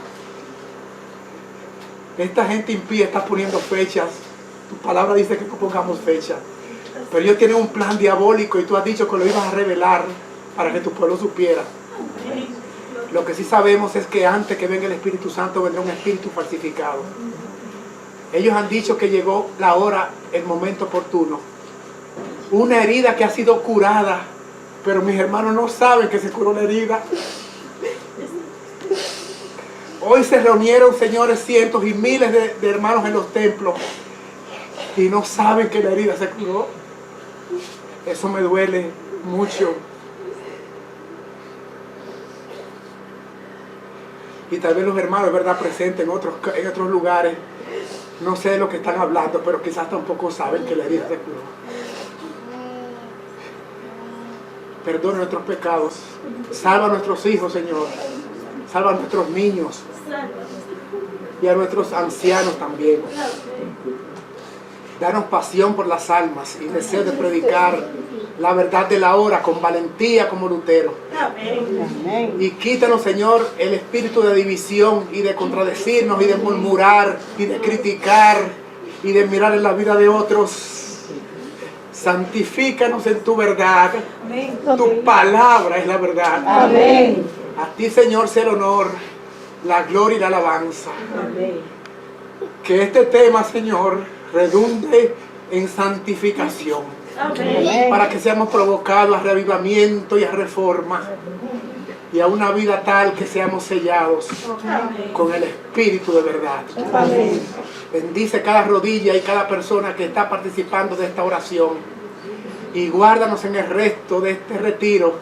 Esta gente impía está poniendo fechas. Tu palabra dice que no pongamos fecha. Pero ellos tienen un plan diabólico y tú has dicho que lo ibas a revelar para que tu pueblo supiera. Lo que sí sabemos es que antes que venga el Espíritu Santo vendrá un espíritu falsificado. Ellos han dicho que llegó la hora, el momento oportuno. Una herida que ha sido curada, pero mis hermanos no saben que se curó la herida. Hoy se reunieron, señores, cientos y miles de hermanos en los templos y no saben que la herida se curó. Eso me duele mucho. Y tal vez los hermanos, ¿verdad?, presentes en otros lugares, no sé de lo que están hablando, pero quizás tampoco saben que la herida se curó. Perdona nuestros pecados. Salva a nuestros hijos, Señor. Salva a nuestros niños. Y a nuestros ancianos también. Danos pasión por las almas y deseo de predicar la verdad de la hora con valentía como Lutero. Amén. Y quítanos, Señor, el espíritu de división y de contradecirnos y de murmurar y de criticar y de mirar en la vida de otros. Santifícanos en tu verdad. Amén. Tu palabra es la verdad. Amén. A ti, Señor, sea el honor, la gloria y la alabanza. Amén. Que este tema, Señor, redunde en santificación. Amén. Para que seamos provocados a reavivamiento y a reforma. Y a una vida tal que seamos sellados con el Espíritu de verdad. Amén. Bendice cada rodilla y cada persona que está participando de esta oración. Y guárdanos en el resto de este retiro.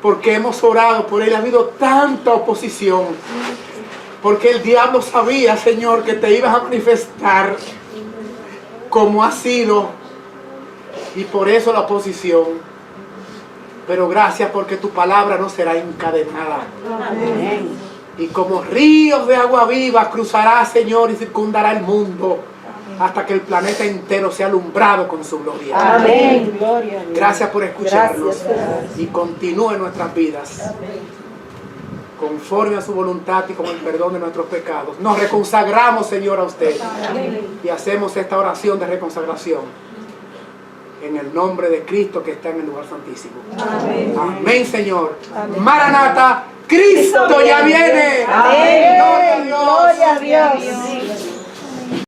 Porque hemos orado por él. Ha habido tanta oposición. Porque el diablo sabía, Señor, que te ibas a manifestar como ha sido. Y por eso la oposición. Pero gracias porque tu palabra no será encadenada. Amén. Y como ríos de agua viva cruzará, Señor, y circundará el mundo hasta que el planeta entero sea alumbrado con su gloria. Amén. Gloria a Dios. Gracias por escucharnos. Gracias. Y continúe en nuestras vidas conforme a su voluntad y con el perdón de nuestros pecados. Nos reconsagramos, Señor, a usted. Y hacemos esta oración de reconsagración en el nombre de Cristo que está en el lugar santísimo. Amén, Señor. Maranata, Cristo ya viene. Amén. Gloria a Dios. Gloria a Dios.